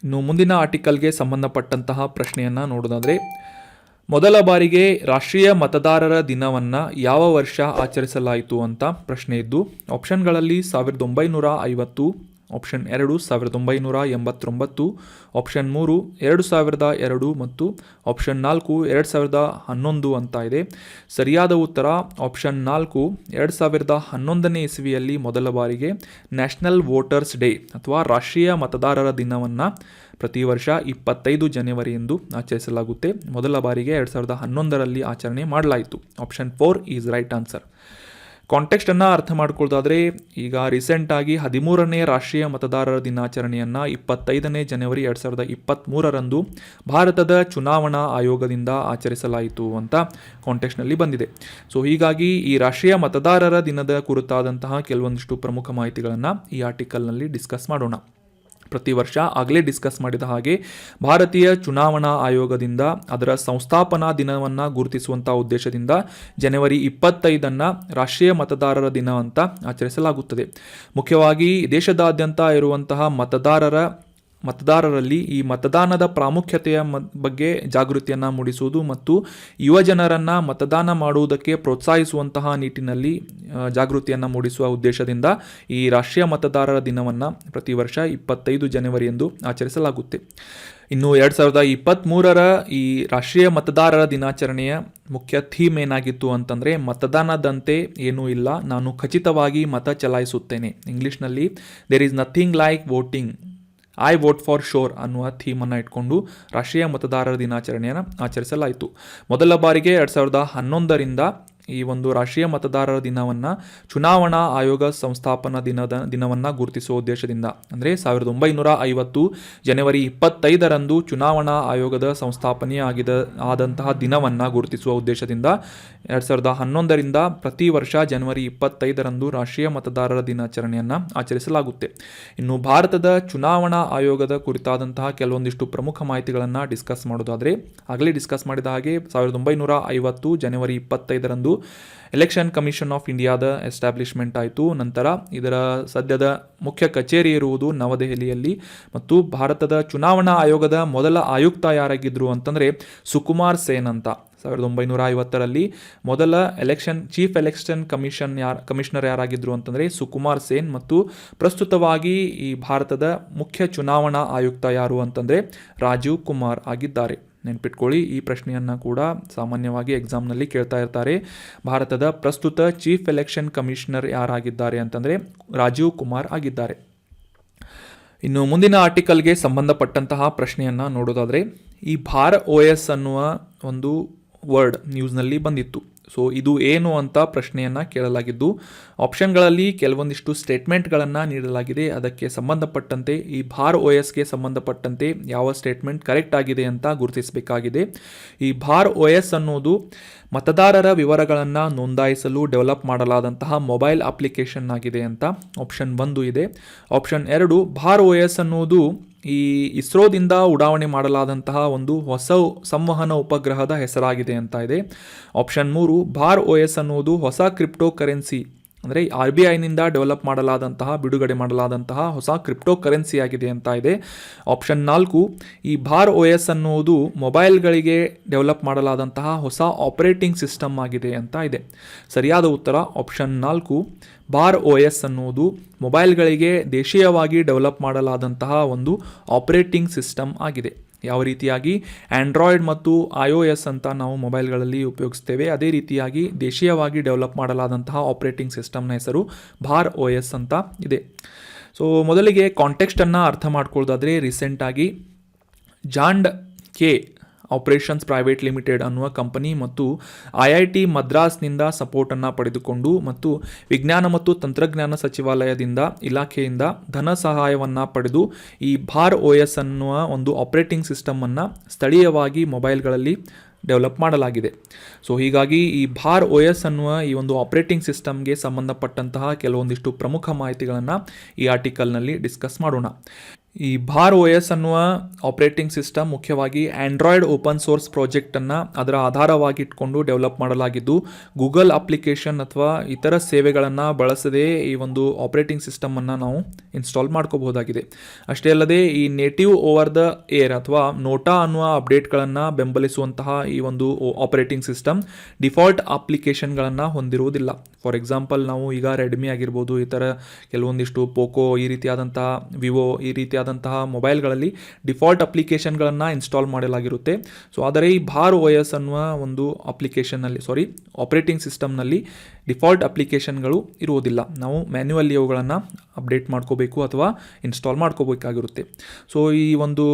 ಇನ್ನು ಮುಂದಿನ ಆರ್ಟಿಕಲ್ಗೆ ಸಂಬಂಧಪಟ್ಟಂತಹ ಪ್ರಶ್ನೆಯನ್ನು ನೋಡೋದಾದರೆ, ಮೊದಲ ಬಾರಿಗೆ ರಾಷ್ಟ್ರೀಯ ಮತದಾರರ ದಿನವನ್ನು ಯಾವ ವರ್ಷ ಆಚರಿಸಲಾಯಿತು ಅಂತ ಪ್ರಶ್ನೆ ಇದ್ದು, ಆಪ್ಷನ್ಗಳಲ್ಲಿ 1950, ಆಪ್ಷನ್ 2 1989, ಆಪ್ಷನ್ 3 2002 ಮತ್ತು ಆಪ್ಷನ್ 4 2011 ಅಂತ ಇದೆ. ಸರಿಯಾದ ಉತ್ತರ ಆಪ್ಷನ್ 4 2011ನೇ ಇಸವಿಯಲ್ಲಿ ಮೊದಲ ಬಾರಿಗೆ ನ್ಯಾಷನಲ್ ವೋಟರ್ಸ್ ಡೇ ಅಥವಾ ರಾಷ್ಟ್ರೀಯ ಮತದಾರರ ದಿನವನ್ನು ಪ್ರತಿ ವರ್ಷ 25 ಜನವರಿ ಎಂದು ಆಚರಿಸಲಾಗುತ್ತೆ. ಮೊದಲ ಬಾರಿಗೆ 2011ರಲ್ಲಿ ಆಚರಣೆ ಮಾಡಲಾಯಿತು. Option 4 is right answer. ಕಾಂಟೆಕ್ಸ್ಟನ್ನು ಅರ್ಥ ಮಾಡ್ಕೊಳ್ಳೋದಾದರೆ, ಈಗ ರೀಸೆಂಟಾಗಿ 13ನೇ ರಾಷ್ಟ್ರೀಯ ಮತದಾರರ ದಿನಾಚರಣೆಯನ್ನು 25ನೇ ಜನವರಿ 2023ರಂದು ಭಾರತದ ಚುನಾವಣಾ ಆಯೋಗದಿಂದ ಆಚರಿಸಲಾಯಿತು ಅಂತ ಕಾಂಟೆಕ್ಸ್ಟ್ನಲ್ಲಿ ಬಂದಿದೆ. ಸೊ ಹೀಗಾಗಿ ಈ ರಾಷ್ಟ್ರೀಯ ಮತದಾರರ ದಿನದ ಕುರಿತಾದಂತಹ ಕೆಲವೊಂದಿಷ್ಟು ಪ್ರಮುಖ ಮಾಹಿತಿಗಳನ್ನು ಈ ಆರ್ಟಿಕಲ್ನಲ್ಲಿ ಡಿಸ್ಕಸ್ ಮಾಡೋಣ. ಪ್ರತಿ ವರ್ಷ ಆಗಲೇ ಡಿಸ್ಕಸ್ ಮಾಡಿದ ಹಾಗೆ ಭಾರತೀಯ ಚುನಾವಣಾ ಆಯೋಗದಿಂದ ಅದರ ಸಂಸ್ಥಾಪನಾ ದಿನವನ್ನು ಗುರುತಿಸುವಂಥ ಉದ್ದೇಶದಿಂದ ಜನವರಿ 25 ರಾಷ್ಟ್ರೀಯ ಮತದಾರರ ದಿನ ಅಂತ ಆಚರಿಸಲಾಗುತ್ತದೆ. ಮುಖ್ಯವಾಗಿ ದೇಶದಾದ್ಯಂತ ಇರುವಂತಹ ಮತದಾರರಲ್ಲಿ ಈ ಮತದಾನದ ಪ್ರಾಮುಖ್ಯತೆಯ ಬಗ್ಗೆ ಜಾಗೃತಿಯನ್ನು ಮೂಡಿಸುವುದು ಮತ್ತು ಯುವ ಜನರನ್ನು ಮತದಾನ ಮಾಡುವುದಕ್ಕೆ ಪ್ರೋತ್ಸಾಹಿಸುವಂತಹ ನಿಟ್ಟಿನಲ್ಲಿ ಜಾಗೃತಿಯನ್ನು ಮೂಡಿಸುವ ಉದ್ದೇಶದಿಂದ ಈ ರಾಷ್ಟ್ರೀಯ ಮತದಾರರ ದಿನವನ್ನು ಪ್ರತಿ ವರ್ಷ 25 ಜನವರಿ ಎಂದು ಆಚರಿಸಲಾಗುತ್ತೆ. ಇನ್ನು 2023ರ ಈ ರಾಷ್ಟ್ರೀಯ ಮತದಾರರ ದಿನಾಚರಣೆಯ ಮುಖ್ಯ ಥೀಮ್ ಏನಾಗಿತ್ತು ಅಂತಂದರೆ, ಮತದಾನದಂತೆ ಏನೂ ಇಲ್ಲ, ನಾನು ಖಚಿತವಾಗಿ ಮತ ಚಲಾಯಿಸುತ್ತೇನೆ. ಇಂಗ್ಲೀಷ್ನಲ್ಲಿ there is nothing like voting, I vote for sure ಅನ್ನುವ ಥೀಮನ್ನು ಇಟ್ಕೊಂಡು ರಾಷ್ಟ್ರೀಯ ಮತದಾರರ ದಿನಾಚರಣೆಯನ್ನು ಆಚರಿಸಲಾಯಿತು. ಮೊದಲ ಬಾರಿಗೆ 2011ರಿಂದ ಈ ಒಂದು ರಾಷ್ಟ್ರೀಯ ಮತದಾರರ ದಿನವನ್ನು ಚುನಾವಣಾ ಆಯೋಗ ಸಂಸ್ಥಾಪನಾ ದಿನವನ್ನು ಗುರುತಿಸುವ ಉದ್ದೇಶದಿಂದ, ಅಂದರೆ 1950 ಜನವರಿ 25ರಂದು ಚುನಾವಣಾ ಆಯೋಗದ ಸಂಸ್ಥಾಪನೆ ಆದಂತಹ ದಿನವನ್ನು ಗುರುತಿಸುವ ಉದ್ದೇಶದಿಂದ 2011ರಿಂದ ಪ್ರತಿ ವರ್ಷ ಜನವರಿ 25ರಂದು ರಾಷ್ಟ್ರೀಯ ಮತದಾರರ ದಿನಾಚರಣೆಯನ್ನು ಆಚರಿಸಲಾಗುತ್ತೆ. ಇನ್ನು ಭಾರತದ ಚುನಾವಣಾ ಆಯೋಗದ ಕುರಿತಾದಂತಹ ಕೆಲವೊಂದಿಷ್ಟು ಪ್ರಮುಖ ಮಾಹಿತಿಗಳನ್ನು ಡಿಸ್ಕಸ್ ಮಾಡೋದಾದರೆ, ಆಗಲೇ ಡಿಸ್ಕಸ್ ಮಾಡಿದ ಹಾಗೆ 1950 ಜನವರಿ 25ರಂದು ಎಲೆಕ್ಷನ್ ಕಮಿಷನ್ ಆಫ್ ಇಂಡಿಯಾದ ಎಸ್ಟಾಬ್ಲಿಷ್ಮೆಂಟ್ ಆಯಿತು. ನಂತರ ಇದರ ಸದ್ಯದ ಮುಖ್ಯ ಕಚೇರಿ ಇರುವುದು ನವದೆಹಲಿಯಲ್ಲಿ. ಮತ್ತು ಭಾರತದ ಚುನಾವಣಾ ಆಯೋಗದ ಮೊದಲ ಆಯುಕ್ತ ಯಾರಾಗಿದ್ದರು ಅಂತಂದರೆ ಸುಕುಮಾರ್ ಸೇನ್ ಅಂತ. 1950ರಲ್ಲಿ ಮೊದಲ ಚೀಫ್ ಎಲೆಕ್ಷನ್ ಕಮಿಷನರ್ ಯಾರಾಗಿದ್ದರು ಅಂತಂದರೆ ಸುಕುಮಾರ್ ಸೇನ್. ಮತ್ತು ಪ್ರಸ್ತುತವಾಗಿ ಈ ಭಾರತದ ಮುಖ್ಯ ಚುನಾವಣಾ ಆಯುಕ್ತ ಯಾರು ಅಂತಂದರೆ ರಾಜೀವ್ ಕುಮಾರ್ ಆಗಿದ್ದಾರೆ. ನೆನ್ಪಿಟ್ಕೊಳ್ಳಿ, ಈ ಪ್ರಶ್ನೆಯನ್ನು ಕೂಡ ಸಾಮಾನ್ಯವಾಗಿ ಎಕ್ಸಾಮ್ನಲ್ಲಿ ಕೇಳ್ತಾ ಇರ್ತಾರೆ. ಭಾರತದ ಪ್ರಸ್ತುತ ಚೀಫ್ ಎಲೆಕ್ಷನ್ ಕಮಿಷನರ್ ಯಾರಾಗಿದ್ದಾರೆ ಅಂತಂದರೆ ರಾಜೀವ್ ಕುಮಾರ್ ಆಗಿದ್ದಾರೆ. ಇನ್ನು ಮುಂದಿನ ಆರ್ಟಿಕಲ್ಗೆ ಸಂಬಂಧಪಟ್ಟಂತಹ ಪ್ರಶ್ನೆಯನ್ನು ನೋಡೋದಾದರೆ, ಈ ಭಾರ್ OS ಅನ್ನುವ ಒಂದು ವರ್ಡ್ ನ್ಯೂಸ್ನಲ್ಲಿ ಬಂದಿತ್ತು. ಸೊ ಇದು ಏನು ಅಂತ ಪ್ರಶ್ನೆಯನ್ನು ಕೇಳಲಾಗಿದ್ದು, ಆಪ್ಷನ್ಗಳಲ್ಲಿ ಕೆಲವೊಂದಿಷ್ಟು ಸ್ಟೇಟ್ಮೆಂಟ್ಗಳನ್ನು ನೀಡಲಾಗಿದೆ. ಅದಕ್ಕೆ ಸಂಬಂಧಪಟ್ಟಂತೆ ಈ ಭಾರ್ OSಗೆ ಸಂಬಂಧಪಟ್ಟಂತೆ ಯಾವ ಸ್ಟೇಟ್ಮೆಂಟ್ ಕರೆಕ್ಟ್ ಆಗಿದೆ ಅಂತ ಗುರುತಿಸಬೇಕಾಗಿದೆ. ಈ ಭಾರ್ OS ಅನ್ನೋದು ಮತದಾರರ ವಿವರಗಳನ್ನು ನೋಂದಾಯಿಸಲು ಡೆವಲಪ್ ಮಾಡಲಾದಂತಹ ಮೊಬೈಲ್ ಅಪ್ಲಿಕೇಶನ್ ಆಗಿದೆ ಅಂತ ಆಪ್ಷನ್ 1 ಇದೆ. ಆಪ್ಷನ್ 2 ಭಾರ್ OS ಅನ್ನೋದು ಈ ಇಸ್ರೋದಿಂದ ಉಡಾವಣೆ ಮಾಡಲಾದಂತಹ ಒಂದು ಹೊಸ ಸಂವಹನ ಉಪಗ್ರಹದ ಹೆಸರಾಗಿದೆ ಅಂತ ಇದೆ. ಆಪ್ಷನ್ 3 ಭಾರ್ OS ಅನ್ನೋದು ಹೊಸ ಕ್ರಿಪ್ಟೋ ಕರೆನ್ಸಿ ಅಂದರೆ RBIನಿಂದ ಡೆವಲಪ್ ಮಾಡಲಾದಂತಹ ಬಿಡುಗಡೆ ಮಾಡಲಾದಂತಹ ಹೊಸ ಕ್ರಿಪ್ಟೋ ಕರೆನ್ಸಿ ಆಗಿದೆ ಅಂತ ಇದೆ. ಆಪ್ಷನ್ 4 ಈ ಭಾರ್ OS ಅನ್ನುವುದು ಮೊಬೈಲ್ಗಳಿಗೆ ಡೆವಲಪ್ ಮಾಡಲಾದಂತಹ ಹೊಸ ಆಪರೇಟಿಂಗ್ ಸಿಸ್ಟಮ್ ಆಗಿದೆ ಅಂತ ಇದೆ. ಸರಿಯಾದ ಉತ್ತರ ಆಪ್ಷನ್ 4 ಭಾರ್ OS ಅನ್ನುವುದು ಮೊಬೈಲ್ಗಳಿಗೆ ದೇಶೀಯವಾಗಿ ಡೆವಲಪ್ ಮಾಡಲಾದಂತಹ ಒಂದು ಆಪರೇಟಿಂಗ್ ಸಿಸ್ಟಮ್ ಆಗಿದೆ. ಯಾವ ರೀತಿಯಾಗಿ ಆಂಡ್ರಾಯ್ಡ್ ಮತ್ತು iOS ಅಂತ ನಾವು ಮೊಬೈಲ್ಗಳಲ್ಲಿ ಉಪಯೋಗಿಸ್ತೇವೆ, ಅದೇ ರೀತಿಯಾಗಿ ದೇಶೀಯವಾಗಿ ಡೆವಲಪ್ ಮಾಡಲಾದಂತಹ ಆಪರೇಟಿಂಗ್ ಸಿಸ್ಟಮ್ನ ಹೆಸರು ಭಾರ್ OS ಅಂತ ಇದೆ. ಸೊ ಮೊದಲಿಗೆ ಕಾಂಟೆಕ್ಸ್ಟನ್ನು ಅರ್ಥ ಮಾಡ್ಕೊಳ್ಳೋದಾದರೆ, ರೀಸೆಂಟಾಗಿ ಜಾಂಡ್ ಕೆ ಆಪರೇಷನ್ಸ್ ಪ್ರೈವೇಟ್ ಲಿಮಿಟೆಡ್ ಅನ್ನುವ ಕಂಪನಿ ಮತ್ತು IIT ಮದ್ರಾಸ್ನಿಂದ ಸಪೋರ್ಟನ್ನು ಪಡೆದುಕೊಂಡು ಮತ್ತು ವಿಜ್ಞಾನ ಮತ್ತು ತಂತ್ರಜ್ಞಾನ ಸಚಿವಾಲಯದಿಂದ ಇಲಾಖೆಯಿಂದ ಧನ ಸಹಾಯವನ್ನು ಪಡೆದು ಈ ಭಾರ್ OS ಅನ್ನುವ ಒಂದು ಆಪರೇಟಿಂಗ್ ಸಿಸ್ಟಮನ್ನು ಸ್ಥಳೀಯವಾಗಿ ಮೊಬೈಲ್ಗಳಲ್ಲಿ ಡೆವಲಪ್ ಮಾಡಲಾಗಿದೆ. ಸೊ ಹೀಗಾಗಿ ಈ ಭಾರ್ OS ಅನ್ನುವ ಈ ಒಂದು ಆಪರೇಟಿಂಗ್ ಸಿಸ್ಟಮ್ಗೆ ಸಂಬಂಧಪಟ್ಟಂತಹ ಕೆಲವೊಂದಿಷ್ಟು ಪ್ರಮುಖ ಮಾಹಿತಿಗಳನ್ನು ಈ ಆರ್ಟಿಕಲ್ನಲ್ಲಿ ಡಿಸ್ಕಸ್ ಮಾಡೋಣ. ಈ ಭಾರ್ OS ಅನ್ನುವ ಆಪರೇಟಿಂಗ್ ಸಿಸ್ಟಮ್ ಮುಖ್ಯವಾಗಿ ಆಂಡ್ರಾಯ್ಡ್ ಓಪನ್ ಸೋರ್ಸ್ ಪ್ರಾಜೆಕ್ಟನ್ನು ಅದರ ಆಧಾರವಾಗಿ ಇಟ್ಕೊಂಡು ಡೆವಲಪ್ ಮಾಡಲಾಗಿದ್ದು, ಗೂಗಲ್ ಅಪ್ಲಿಕೇಶನ್ ಅಥವಾ ಇತರ ಸೇವೆಗಳನ್ನು ಬಳಸದೇ ಈ ಒಂದು ಆಪರೇಟಿಂಗ್ ಸಿಸ್ಟಮನ್ನು ನಾವು ಇನ್ಸ್ಟಾಲ್ ಮಾಡ್ಕೋಬಹುದಾಗಿದೆ. ಅಷ್ಟೇ ಅಲ್ಲದೆ ಈ ನೇಟಿವ್ ಓವರ್ ದ ಏರ್ ಅಥವಾ ನೋಟಾ ಅನ್ನುವ ಅಪ್ಡೇಟ್ಗಳನ್ನು ಬೆಂಬಲಿಸುವಂತಹ ಈ ಒಂದು ಆಪರೇಟಿಂಗ್ ಸಿಸ್ಟಮ್ ಡಿಫಾಲ್ಟ್ ಅಪ್ಲಿಕೇಶನ್ಗಳನ್ನು ಹೊಂದಿರುವುದಿಲ್ಲ. ಫಾರ್ ಎಕ್ಸಾಂಪಲ್ ನಾವು ಈಗ ರೆಡ್ಮಿ ಆಗಿರ್ಬೋದು, ಇತರ ಕೆಲವೊಂದಿಷ್ಟು ಪೋಕೋ, ಈ ರೀತಿಯಾದಂತಹ ವಿವೋ, ಈ ರೀತಿಯಾದಂತಹ ಮೊಬೈಲ್ಗಳಲ್ಲಿ ಡಿಫಾಲ್ಟ್ ಅಪ್ಲಿಕೇಶನ್ಗಳನ್ನು ಇನ್ಸ್ಟಾಲ್ ಮಾಡಲಾಗಿರುತ್ತೆ. ಸೊ ಆದರೆ ಈ ಭಾರ್ OS ಅನ್ನುವ ಒಂದು ಆಪರೇಟಿಂಗ್ ಸಿಸ್ಟಮ್ನಲ್ಲಿ ಡಿಫಾಲ್ಟ್ ಅಪ್ಲಿಕೇಶನ್ಗಳು ಇರುವುದಿಲ್ಲ. ನಾವು ಮ್ಯಾನ್ಯುವಲ್ಲಿ ಅವುಗಳನ್ನು ಅಪ್ಡೇಟ್ ಮಾಡ್ಕೋಬೇಕು ಅಥವಾ ಇನ್ಸ್ಟಾಲ್ ಮಾಡ್ಕೋಬೇಕಾಗಿರುತ್ತೆ. ಸೊ ಈ ಒಂದು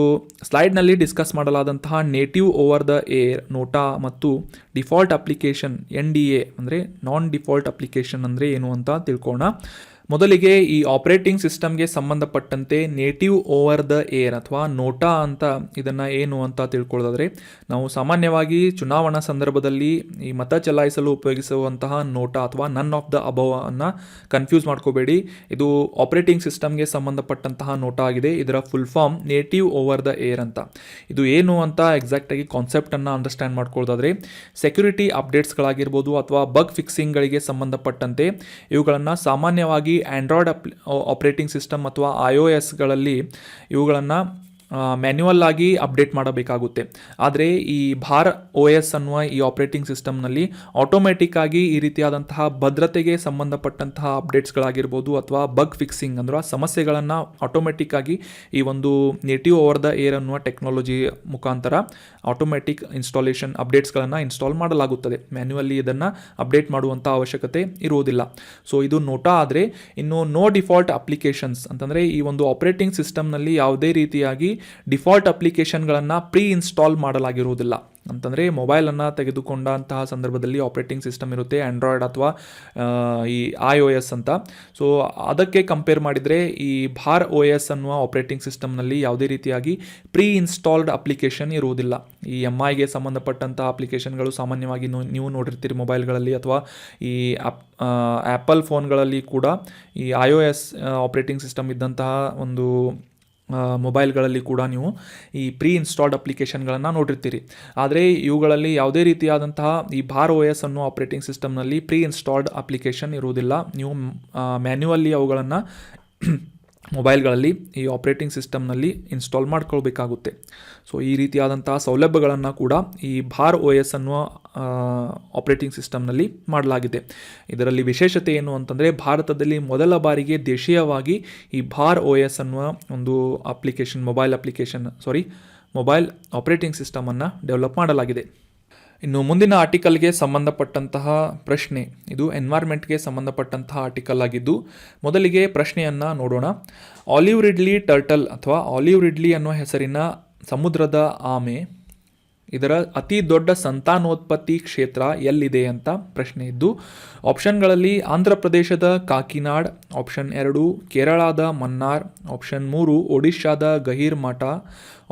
ಸ್ಲೈಡ್ನಲ್ಲಿ ಡಿಸ್ಕಸ್ ಮಾಡಲಾದಂತಹ native over the air, NOTA ಮತ್ತು ಡಿಫಾಲ್ಟ್ ಅಪ್ಲಿಕೇಶನ್ NDA ಅಂದರೆ ನಾನ್ ಡಿಫಾಲ್ಟ್ ಅಪ್ಲಿಕೇಶನ್ ಅಂದರೆ ಏನು ಅಂತ ತಿಳ್ಕೊಳ್ಳೋಣ. ಮೊದಲಿಗೆ ಈ ಆಪರೇಟಿಂಗ್ ಸಿಸ್ಟಮ್ಗೆ ಸಂಬಂಧಪಟ್ಟಂತೆ ನೇಟಿವ್ ಓವರ್ ದ ಏರ್ ಅಥವಾ ನೋಟಾ ಅಂತ ಇದನ್ನು ಏನು ಅಂತ ತಿಳ್ಕೊಳ್ಳೋದಾದರೆ, ನಾವು ಸಾಮಾನ್ಯವಾಗಿ ಚುನಾವಣಾ ಸಂದರ್ಭದಲ್ಲಿ ಈ ಮತ ಚಲಾಯಿಸಲು ಉಪಯೋಗಿಸುವಂತಹ ನೋಟಾ ಅಥವಾ ನನ್ ಆಫ್ ದ ಅಬವ್ ಅನ್ನು ಕನ್ಫ್ಯೂಸ್ ಮಾಡ್ಕೋಬೇಡಿ. ಇದು ಆಪರೇಟಿಂಗ್ ಸಿಸ್ಟಮ್ಗೆ ಸಂಬಂಧಪಟ್ಟಂತಹ ನೋಟಾ ಆಗಿದೆ. ಇದರ full form native over the air ಅಂತ. ಇದು ಏನು ಅಂತ ಎಕ್ಸಾಕ್ಟಾಗಿ ಕಾನ್ಸೆಪ್ಟನ್ನು ಅಂಡರ್ಸ್ಟ್ಯಾಂಡ್ ಮಾಡ್ಕೊಳ್ಳೋದಾದರೆ, ಸೆಕ್ಯೂರಿಟಿ ಅಪ್ಡೇಟ್ಸ್ಗಳಾಗಿರ್ಬೋದು ಅಥವಾ ಬಗ್ ಫಿಕ್ಸಿಂಗ್ಗಳಿಗೆ ಸಂಬಂಧಪಟ್ಟಂತೆ ಇವುಗಳನ್ನು ಸಾಮಾನ್ಯವಾಗಿ ಆಂಡ್ರಾಯ್ಡ್ ಆಪರೇಟಿಂಗ್ ಸಿಸ್ಟಮ್ ಅಥವಾ iOSಗಳಲ್ಲಿ ಇವುಗಳನ್ನು ಮ್ಯಾನ್ಯುವಲ್ ಆಗಿ ಅಪ್ಡೇಟ್ ಮಾಡಬೇಕಾಗುತ್ತೆ. ಆದರೆ ಈ ಭಾರ್ OS ಅನ್ನುವ ಈ ಆಪರೇಟಿಂಗ್ ಸಿಸ್ಟಮ್ನಲ್ಲಿ ಆಟೋಮೆಟಿಕ್ ಆಗಿ ಈ ರೀತಿಯಾದಂತಹ ಭದ್ರತೆಗೆ ಸಂಬಂಧಪಟ್ಟಂತಹ ಅಪ್ಡೇಟ್ಸ್ಗಳಾಗಿರ್ಬೋದು ಅಥವಾ ಬಗ್ ಫಿಕ್ಸಿಂಗ್ ಅಂದ್ರೆ ಸಮಸ್ಯೆಗಳನ್ನು ಆಟೋಮೆಟಿಕ್ ಆಗಿ ಈ ಒಂದು ನೇಟಿವ್ ಓವರ್ ದ ಏರ್ ಅನ್ನುವ ಟೆಕ್ನಾಲಜಿ ಮುಖಾಂತರ ಆಟೋಮೆಟಿಕ್ ಇನ್ಸ್ಟಾಲೇಷನ್ ಅಪ್ಡೇಟ್ಸ್ಗಳನ್ನು ಇನ್ಸ್ಟಾಲ್ ಮಾಡಲಾಗುತ್ತದೆ. ಮ್ಯಾನ್ಯುವಲ್ಲಿ ಇದನ್ನು ಅಪ್ಡೇಟ್ ಮಾಡುವಂಥ ಅವಶ್ಯಕತೆ ಇರುವುದಿಲ್ಲ. ಸೊ ಇದು ನೋಟಾ. ಆದರೆ ಇನ್ನು ನೋ ಡಿಫಾಲ್ಟ್ ಅಪ್ಲಿಕೇಶನ್ಸ್ ಅಂತಂದರೆ ಈ ಒಂದು ಆಪರೇಟಿಂಗ್ ಸಿಸ್ಟಮ್ನಲ್ಲಿ ಯಾವುದೇ ರೀತಿಯಾಗಿ ಡಿಫಾಲ್ಟ್ ಅಪ್ಲಿಕೇಶನ್ಗಳನ್ನು ಪ್ರೀ ಇನ್ಸ್ಟಾಲ್ ಮಾಡಲಾಗಿರುವುದಿಲ್ಲ. ಅಂತಂದರೆ ಮೊಬೈಲನ್ನು ತೆಗೆದುಕೊಂಡಂತಹ ಸಂದರ್ಭದಲ್ಲಿ ಆಪರೇಟಿಂಗ್ ಸಿಸ್ಟಮ್ ಇರುತ್ತೆ ಆಂಡ್ರಾಯ್ಡ್ ಅಥವಾ ಈ iOS ಅಂತ. ಸೊ ಅದಕ್ಕೆ ಕಂಪೇರ್ ಮಾಡಿದರೆ ಈ ಭಾರ್ OS ಅನ್ನುವ ಆಪರೇಟಿಂಗ್ ಸಿಸ್ಟಮ್ನಲ್ಲಿ ಯಾವುದೇ ರೀತಿಯಾಗಿ ಪ್ರೀ ಇನ್ಸ್ಟಾಲ್ಡ್ ಅಪ್ಲಿಕೇಶನ್ ಇರುವುದಿಲ್ಲ. ಈ MIಗೆ ಸಂಬಂಧಪಟ್ಟಂಥ ಅಪ್ಲಿಕೇಶನ್ಗಳು ಸಾಮಾನ್ಯವಾಗಿ ನೀವು ನೋಡಿರ್ತೀರಿ ಮೊಬೈಲ್ಗಳಲ್ಲಿ ಅಥವಾ ಈ ಆ್ಯಪಲ್ ಫೋನ್ಗಳಲ್ಲಿ ಕೂಡ ಈ iOS ಆಪರೇಟಿಂಗ್ ಸಿಸ್ಟಮ್ ಇದ್ದಂತಹ ಒಂದು ಮೊಬೈಲ್ಗಳಲ್ಲಿ ಕೂಡ ನೀವು ಈ ಪ್ರೀ ಇನ್ಸ್ಟಾಲ್ಡ್ ಅಪ್ಲಿಕೇಶನ್ಗಳನ್ನು ನೋಡಿರ್ತೀರಿ. ಆದರೆ ಇವುಗಳಲ್ಲಿ ಯಾವುದೇ ರೀತಿಯಾದಂತಹ ಈ ಭಾರ್ OS ಅನ್ನೋ ಆಪರೇಟಿಂಗ್ ಸಿಸ್ಟಮ್ನಲ್ಲಿ ಪ್ರೀ ಇನ್ಸ್ಟಾಲ್ಡ್ ಅಪ್ಲಿಕೇಶನ್ ಇರುವುದಿಲ್ಲ. ನೀವು ಮ್ಯಾನ್ಯುವಲ್ಲಿ ಅವುಗಳನ್ನು ಮೊಬೈಲ್ಗಳಲ್ಲಿ ಈ ಆಪರೇಟಿಂಗ್ ಸಿಸ್ಟಮ್ನಲ್ಲಿ ಇನ್ಸ್ಟಾಲ್ ಮಾಡ್ಕೊಳ್ಬೇಕಾಗುತ್ತೆ. ಸೊ ಈ ರೀತಿಯಾದಂತಹ ಸೌಲಭ್ಯಗಳನ್ನು ಕೂಡ ಈ ಭಾರ್ OS ಅನ್ನುವ ಆಪರೇಟಿಂಗ್ ಸಿಸ್ಟಮ್ನಲ್ಲಿ ಮಾಡಲಾಗಿದೆ. ಇದರಲ್ಲಿ ವಿಶೇಷತೆ ಏನು ಅಂತಂದರೆ, ಭಾರತದಲ್ಲಿ ಮೊದಲ ಬಾರಿಗೆ ದೇಶೀಯವಾಗಿ ಈ ಭಾರ್ OS ಅನ್ನುವ ಒಂದು ಮೊಬೈಲ್ ಆಪರೇಟಿಂಗ್ ಸಿಸ್ಟಮನ್ನು ಡೆವಲಪ್ ಮಾಡಲಾಗಿದೆ. ಇನ್ನು ಮುಂದಿನ ಆರ್ಟಿಕಲ್ಗೆ ಸಂಬಂಧಪಟ್ಟಂತಹ ಪ್ರಶ್ನೆ, ಇದು ಎನ್ವೈರ್ಮೆಂಟ್ಗೆ ಸಂಬಂಧಪಟ್ಟಂತಹ ಆರ್ಟಿಕಲ್ ಆಗಿದ್ದು, ಮೊದಲಿಗೆ ಪ್ರಶ್ನೆಯನ್ನು ನೋಡೋಣ. ಆಲಿವ್ ರಿಡ್ಲಿ ಟರ್ಟಲ್ ಅಥವಾ ಆಲಿವ್ ರಿಡ್ಲಿ ಅನ್ನುವ ಹೆಸರಿನ ಸಮುದ್ರದ ಆಮೆ, ಇದರ ಅತಿ ದೊಡ್ಡ ಸಂತಾನೋತ್ಪತ್ತಿ ಕ್ಷೇತ್ರ ಎಲ್ಲಿದೆ ಅಂತ ಪ್ರಶ್ನೆ ಇದ್ದು, ಆಪ್ಷನ್ಗಳಲ್ಲಿ ಆಂಧ್ರ ಪ್ರದೇಶದ ಕಾಕಿನಾಡ್, ಆಪ್ಷನ್ 2 ಕೇರಳದ ಮನ್ನಾರ್, ಆಪ್ಷನ್ 3 ಒಡಿಶಾದ ಗಹಿರ್ಮಾಟ,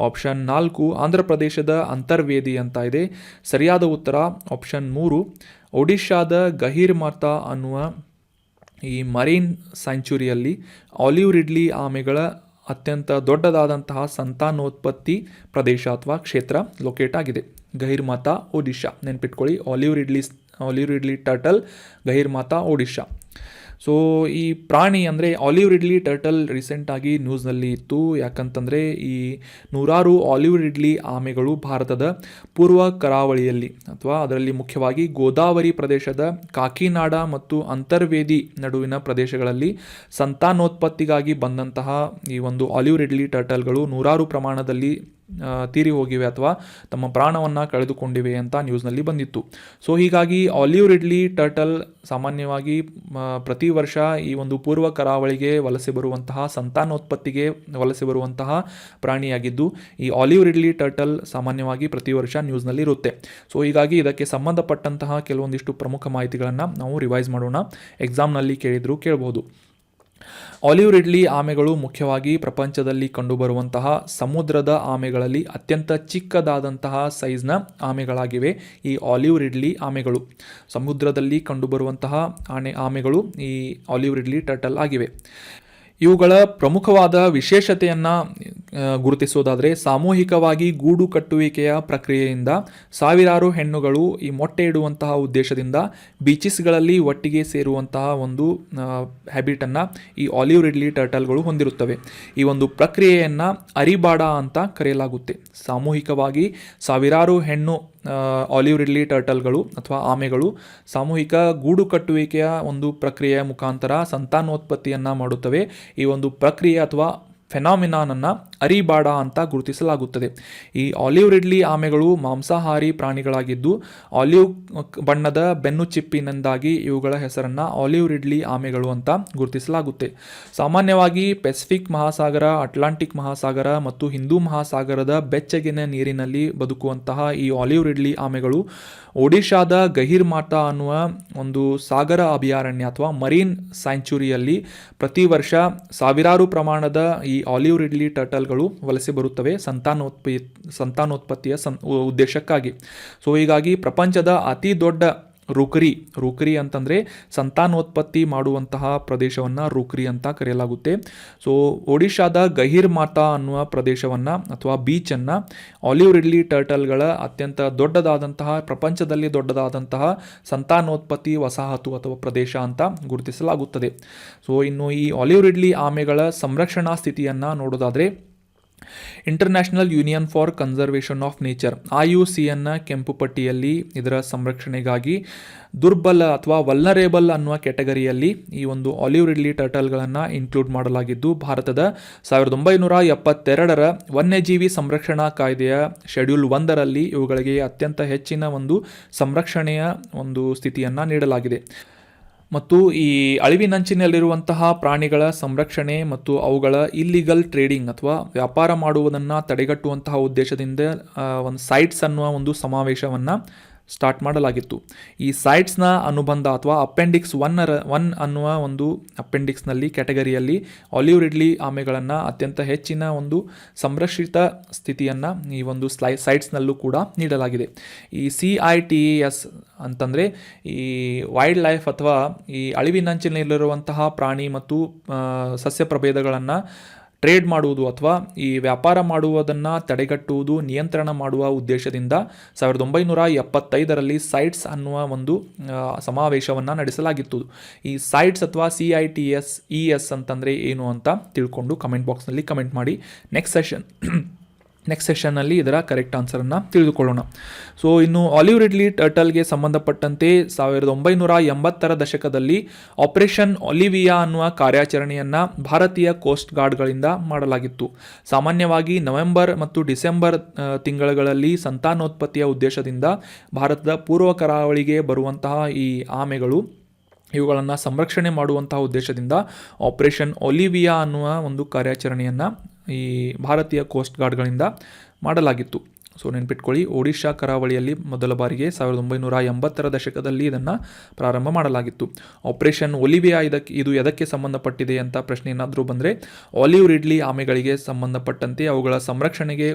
ಆಪ್ಷನ್ 4 ಆಂಧ್ರ ಪ್ರದೇಶದ ಅಂತರ್ವೇದಿ ಅಂತ ಇದೆ. ಸರಿಯಾದ ಉತ್ತರ ಆಪ್ಷನ್ 3 ಒಡಿಶಾದ ಗಹಿರ್ಮಾಟ ಅನ್ನುವ ಈ ಮರೀನ್ ಸ್ಯಾಂಚುರಿಯಲ್ಲಿ ಆಲಿವ್ ರಿಡ್ಲಿ ಆಮೆಗಳ ಅತ್ಯಂತ ದೊಡ್ಡದಾದಂತಹ ಸಂತಾನೋತ್ಪತ್ತಿ ಪ್ರದೇಶ ಅಥವಾ ಕ್ಷೇತ್ರ ಲೊಕೇಟ್ ಆಗಿದೆ. ಗಹಿರ್ಮಾತ ಒಡಿಶಾ ನೆನ್ಪಿಟ್ಕೊಳ್ಳಿ. Olive ridley turtle, Gahirmatha Odisha. So ಈ ಪ್ರಾಣಿ ಅಂದರೆ ಆಲಿವ್ ರಿಡ್ಲಿ ಟರ್ಟಲ್ ರೀಸೆಂಟಾಗಿ ನ್ಯೂಸ್ನಲ್ಲಿ ಇತ್ತು. ಯಾಕಂತಂದರೆ ಈ ನೂರಾರು ಆಲಿವ್ ರಿಡ್ಲಿ ಆಮೆಗಳು ಭಾರತದ ಪೂರ್ವ ಕರಾವಳಿಯಲ್ಲಿ ಅಥವಾ ಅದರಲ್ಲಿ ಮುಖ್ಯವಾಗಿ ಗೋದಾವರಿ ಪ್ರದೇಶದ ಕಾಕಿನಾಡ ಮತ್ತು ಅಂತರ್ವೇದಿ ನಡುವಿನ ಪ್ರದೇಶಗಳಲ್ಲಿ ಸಂತಾನೋತ್ಪತ್ತಿಗಾಗಿ ಬಂದಂತಹ ಈ ಒಂದು ಆಲಿವ್ ರಿಡ್ಲಿ ಟರ್ಟಲ್ಗಳು ನೂರಾರು ಪ್ರಮಾಣದಲ್ಲಿ ತೀರಿ ಹೋಗಿವೆ ಅಥವಾ ತಮ್ಮ ಪ್ರಾಣವನ್ನು ಕಳೆದುಕೊಂಡಿವೆ ಅಂತ ನ್ಯೂಸ್ನಲ್ಲಿ ಬಂದಿತ್ತು. ಸೊ ಹೀಗಾಗಿ ಆಲಿವ್ ರಿಡ್ಲಿ ಟರ್ಟಲ್ ಸಾಮಾನ್ಯವಾಗಿ ಪ್ರತಿ ವರ್ಷ ಈ ಒಂದು ಪೂರ್ವ ಕರಾವಳಿಗೆ ವಲಸೆ ಬರುವಂತಹ ಸಂತಾನೋತ್ಪತ್ತಿಗೆ ವಲಸೆ ಬರುವಂತಹ ಪ್ರಾಣಿಯಾಗಿದ್ದು ಈ ಆಲಿವ್ ರಿಡ್ಲಿ ಟರ್ಟಲ್ ಸಾಮಾನ್ಯವಾಗಿ ಪ್ರತಿ ವರ್ಷ ನ್ಯೂಸ್ನಲ್ಲಿ ಇರುತ್ತೆ. ಸೊ ಹೀಗಾಗಿ ಇದಕ್ಕೆ ಸಂಬಂಧಪಟ್ಟಂತಹ ಕೆಲವೊಂದಿಷ್ಟು ಪ್ರಮುಖ ಮಾಹಿತಿಗಳನ್ನು ನಾವು ರಿವೈಸ್ ಮಾಡೋಣ. ಎಕ್ಸಾಮ್ನಲ್ಲಿ ಕೇಳಿದರೂ ಕೇಳಬಹುದು. ಆಲಿವ್ ರಿಡ್ಲಿ ಆಮೆಗಳು ಮುಖ್ಯವಾಗಿ ಪ್ರಪಂಚದಲ್ಲಿ ಕಂಡುಬರುವಂತಹ ಸಮುದ್ರದ ಆಮೆಗಳಲ್ಲಿ ಅತ್ಯಂತ ಚಿಕ್ಕದಾದಂತಹ ಸೈಜ್ನ ಆಮೆಗಳಾಗಿವೆ ಈ ಆಲಿವ್ ರಿಡ್ಲಿ ಆಮೆಗಳು. ಸಮುದ್ರದಲ್ಲಿ ಕಂಡುಬರುವಂತಹ ಆಮೆಗಳು ಈ ಆಲಿವ್ ರಿಡ್ಲಿ ಟರ್ಟಲ್ ಆಗಿವೆ. ಇವುಗಳ ಪ್ರಮುಖವಾದ ವಿಶೇಷತೆಯನ್ನು ಗುರುತಿಸೋದಾದರೆ ಸಾಮೂಹಿಕವಾಗಿ ಗೂಡು ಕಟ್ಟುವಿಕೆಯ ಪ್ರಕ್ರಿಯೆಯಿಂದ ಸಾವಿರಾರು ಹೆಣ್ಣುಗಳು ಈ ಮೊಟ್ಟೆ ಇಡುವಂತಹ ಉದ್ದೇಶದಿಂದ ಬೀಚಸ್ಗಳಲ್ಲಿ ಒಟ್ಟಿಗೆ ಸೇರುವಂತಹ ಒಂದು ಹ್ಯಾಬಿಟನ್ನು ಈ ಆಲಿವ್ ರಿಡ್ಲಿ ಟರ್ಟಲ್ಗಳು ಹೊಂದಿರುತ್ತವೆ. ಈ ಒಂದು ಪ್ರಕ್ರಿಯೆಯನ್ನು ಅರಿಬಾಡ ಅಂತ ಕರೆಯಲಾಗುತ್ತೆ. ಸಾಮೂಹಿಕವಾಗಿ ಸಾವಿರಾರು ಹೆಣ್ಣು ಆಲಿವ್ ರಿಡ್ಲಿ ಟರ್ಟಲ್ಗಳು ಅಥವಾ ಆಮೆಗಳು ಸಾಮೂಹಿಕ ಗೂಡು ಕಟ್ಟುವಿಕೆಯ ಒಂದು ಪ್ರಕ್ರಿಯೆಯ ಮುಖಾಂತರ ಸಂತಾನೋತ್ಪತ್ತಿಯನ್ನು ಮಾಡುತ್ತವೆ. ಈ ಒಂದು ಪ್ರಕ್ರಿಯೆ ಅಥವಾ ಫೆನಾಮಿನಾನನ್ನು ಅರಿಬಾಡ ಅಂತ ಗುರುತಿಸಲಾಗುತ್ತದೆ. ಈ ಆಲಿವ್ ರಿಡ್ಲಿ ಆಮೆಗಳು ಮಾಂಸಾಹಾರಿ ಪ್ರಾಣಿಗಳಾಗಿದ್ದು ಆಲಿವ್ ಬಣ್ಣದ ಬೆನ್ನು ಚಿಪ್ಪಿನಿಂದಾಗಿ ಇವುಗಳ ಹೆಸರನ್ನು ಆಲಿವ್ ರಿಡ್ಲಿ ಆಮೆಗಳು ಅಂತ ಗುರುತಿಸಲಾಗುತ್ತೆ. ಸಾಮಾನ್ಯವಾಗಿ ಪೆಸಿಫಿಕ್ ಮಹಾಸಾಗರ, ಅಟ್ಲಾಂಟಿಕ್ ಮಹಾಸಾಗರ ಮತ್ತು ಹಿಂದೂ ಮಹಾಸಾಗರದ ಬೆಚ್ಚಗಿನ ನೀರಿನಲ್ಲಿ ಬದುಕುವಂತಹ ಈ ಆಲಿವ್ ರಿಡ್ಲಿ ಆಮೆಗಳು ಒಡಿಶಾದ ಗಹಿರ್ಮಾತಾ ಅನ್ನುವ ಒಂದು ಸಾಗರ ಅಭಯಾರಣ್ಯ ಅಥವಾ ಮರೀನ್ ಸ್ಯಾಂಚುರಿಯಲ್ಲಿ ಪ್ರತಿ ವರ್ಷ ಸಾವಿರಾರು ಪ್ರಮಾಣದ ಈ ಆಲಿವ್ ರಿಡ್ಲಿ ಟರ್ಟಲ್ಗಳು ವಲಸೆ ಬರುತ್ತವೆ ಸಂತಾನೋತ್ಪತ್ತಿಯ ಉದ್ದೇಶಕ್ಕಾಗಿ. ಸೊ ಹೀಗಾಗಿ ಪ್ರಪಂಚದ ಅತಿ ದೊಡ್ಡ ರೂಕರಿ ಅಂತಂದರೆ ಸಂತಾನೋತ್ಪತ್ತಿ ಮಾಡುವಂತಹ ಪ್ರದೇಶವನ್ನು ರೂಕರಿ ಅಂತ ಕರೆಯಲಾಗುತ್ತೆ. ಸೊ ಒಡಿಶಾದ ಗಹಿರ್ಮಾತಾ ಅನ್ನುವ ಪ್ರದೇಶವನ್ನು ಅಥವಾ ಬೀಚನ್ನು ಆಲಿವ್ ರಿಡ್ಲಿ ಟರ್ಟಲ್ಗಳ ಅತ್ಯಂತ ದೊಡ್ಡದಾದಂತಹ ಪ್ರಪಂಚದಲ್ಲಿ ದೊಡ್ಡದಾದಂತಹ ಸಂತಾನೋತ್ಪತ್ತಿ ವಸಾಹತು ಅಥವಾ ಪ್ರದೇಶ ಅಂತ ಗುರುತಿಸಲಾಗುತ್ತದೆ. ಸೊ ಇನ್ನು ಈ ಆಲಿವ್ ರಿಡ್ಲಿ ಆಮೆಗಳ ಸಂರಕ್ಷಣಾ ಸ್ಥಿತಿಯನ್ನು ನೋಡೋದಾದರೆ international union for conservation of nature IUCN ಕೆಂಪು ಪಟ್ಟಿಯಲ್ಲಿ ಇದರ ಸಂರಕ್ಷಣೆಗಾಗಿ ದುರ್ಬಲ ಅಥವಾ ವಲ್ನರೇಬಲ್ ಅನ್ನುವ ಕ್ಯಾಟಗರಿಯಲ್ಲಿ ಈ ಒಂದು ಆಲಿವ್ ರಿಡ್ಲಿ ಟರ್ಟಲ್ಗಳನ್ನು ಇನ್ಕ್ಲೂಡ್ ಮಾಡಲಾಗಿದ್ದು ಭಾರತದ 1972 ವನ್ಯಜೀವಿ ಸಂರಕ್ಷಣಾ ಕಾಯ್ದೆಯ ಶೆಡ್ಯೂಲ್ 1ರಲ್ಲಿ ಇವುಗಳಿಗೆ ಅತ್ಯಂತ ಹೆಚ್ಚಿನ ಒಂದು ಸಂರಕ್ಷಣೆಯ ಒಂದು ಸ್ಥಿತಿಯನ್ನು ನೀಡಲಾಗಿದೆ. ಮತ್ತು ಈ ಅಳಿವಿನಂಚಿನಲ್ಲಿರುವಂತಹ ಪ್ರಾಣಿಗಳ ಸಂರಕ್ಷಣೆ ಮತ್ತು ಅವುಗಳ ಇಲ್ಲಿಗಲ್ ಟ್ರೇಡಿಂಗ್ ಅಥವಾ ವ್ಯಾಪಾರ ಮಾಡುವುದನ್ನು ತಡೆಗಟ್ಟುವಂತಹ ಉದ್ದೇಶದಿಂದ ಒಂದು ಸೈಟ್ಸ್ ಅನ್ನುವ ಒಂದು ಸಮಾವೇಶವನ್ನು ಸ್ಟಾರ್ಟ್ ಮಾಡಲಾಗಿತ್ತು. ಈ ಸೈಟ್ಸ್ನ ಅನುಬಂಧ ಅಥವಾ ಅಪೆಂಡಿಕ್ಸ್ 1 ಅನ್ನುವ ಒಂದು ಅಪೆಂಡಿಕ್ಸ್ನಲ್ಲಿ ಕ್ಯಾಟಗರಿಯಲ್ಲಿ ಆಲಿವ್ ರಿಡ್ಲಿ ಆಮೆಗಳನ್ನು ಅತ್ಯಂತ ಹೆಚ್ಚಿನ ಒಂದು ಸಂರಕ್ಷಿತ ಸ್ಥಿತಿಯನ್ನು ಈ ಒಂದು ಸೈಟ್ಸ್ನಲ್ಲೂ ಕೂಡ ನೀಡಲಾಗಿದೆ. ಈ CITES ಅಂತಂದರೆ ಈ ವೈಲ್ಡ್ ಲೈಫ್ ಅಥವಾ ಈ ಅಳಿವಿನಂಚಿನಲ್ಲಿರುವಂತಹ ಪ್ರಾಣಿ ಮತ್ತು ಸಸ್ಯ ಪ್ರಭೇದಗಳನ್ನು ಟ್ರೇಡ್ ಮಾಡುವುದು ಅಥವಾ ಈ ವ್ಯಾಪಾರ ಮಾಡುವುದನ್ನು ತಡೆಗಟ್ಟುವುದು, ನಿಯಂತ್ರಣ ಮಾಡುವ ಉದ್ದೇಶದಿಂದ 1975ರಲ್ಲಿ ಸೈಟ್ಸ್ ಅನ್ನುವ ಒಂದು ಸಮಾವೇಶವನ್ನು ನಡೆಸಲಾಗಿತ್ತು. ಈ ಸೈಟ್ಸ್ ಅಥವಾ CITES ಅಂತಂದರೆ ಏನು ಅಂತ ತಿಳ್ಕೊಂಡು ಕಮೆಂಟ್ ಬಾಕ್ಸ್ನಲ್ಲಿ ಕಮೆಂಟ್ ಮಾಡಿ. ನೆಕ್ಸ್ಟ್ ಸೆಷನ್ನಲ್ಲಿ ಇದರ ಕರೆಕ್ಟ್ ಆನ್ಸರನ್ನು ತಿಳಿದುಕೊಳ್ಳೋಣ. ಸೊ ಇನ್ನು ಆಲಿವ್ ರಿಡ್ಲಿ ಟರ್ಟಲ್ಗೆ ಸಂಬಂಧಪಟ್ಟಂತೆ 1980ರ ದಶಕದಲ್ಲಿ ಆಪರೇಷನ್ ಒಲಿವಿಯಾ ಅನ್ನುವ ಕಾರ್ಯಾಚರಣೆಯನ್ನು ಭಾರತೀಯ ಕೋಸ್ಟ್ ಗಾರ್ಡ್ಗಳಿಂದ ಮಾಡಲಾಗಿತ್ತು. ಸಾಮಾನ್ಯವಾಗಿ ನವೆಂಬರ್ ಮತ್ತು ಡಿಸೆಂಬರ್ ತಿಂಗಳುಗಳಲ್ಲಿ ಸಂತಾನೋತ್ಪತ್ತಿಯ ಉದ್ದೇಶದಿಂದ ಭಾರತದ ಪೂರ್ವ ಕರಾವಳಿಗೆ ಬರುವಂತಹ ಈ ಆಮೆಗಳು ಇವುಗಳನ್ನು ಸಂರಕ್ಷಣೆ ಮಾಡುವಂತಹ ಉದ್ದೇಶದಿಂದ ಆಪರೇಷನ್ ಒಲಿವಿಯಾ ಅನ್ನುವ ಒಂದು ಕಾರ್ಯಾಚರಣೆಯನ್ನು ಈ ಭಾರತೀಯ ಕೋಸ್ಟ್ ಗಾರ್ಡ್ಗಳಿಂದ ಮಾಡಲಾಗಿತ್ತು. ಸೊ ನೆನ್ಪಿಟ್ಕೊಳ್ಳಿ, ಒಡಿಶಾ ಕರಾವಳಿಯಲ್ಲಿ ಮೊದಲ ಬಾರಿಗೆ 1980ರ ದಶಕದಲ್ಲಿ ಇದನ್ನು ಪ್ರಾರಂಭ ಮಾಡಲಾಗಿತ್ತು. ಆಪರೇಷನ್ ಒಲಿವಿಯಾ ಇದು ಎದಕ್ಕೆ ಸಂಬಂಧಪಟ್ಟಿದೆ ಅಂತ ಪ್ರಶ್ನೆ ಏನಾದರೂ ಬಂದರೆ ಆಲಿವ್ ರಿಡ್ಲಿ ಆಮೆಗಳಿಗೆ ಸಂಬಂಧಪಟ್ಟಂತೆ ಅವುಗಳ ಸಂರಕ್ಷಣೆಗೆ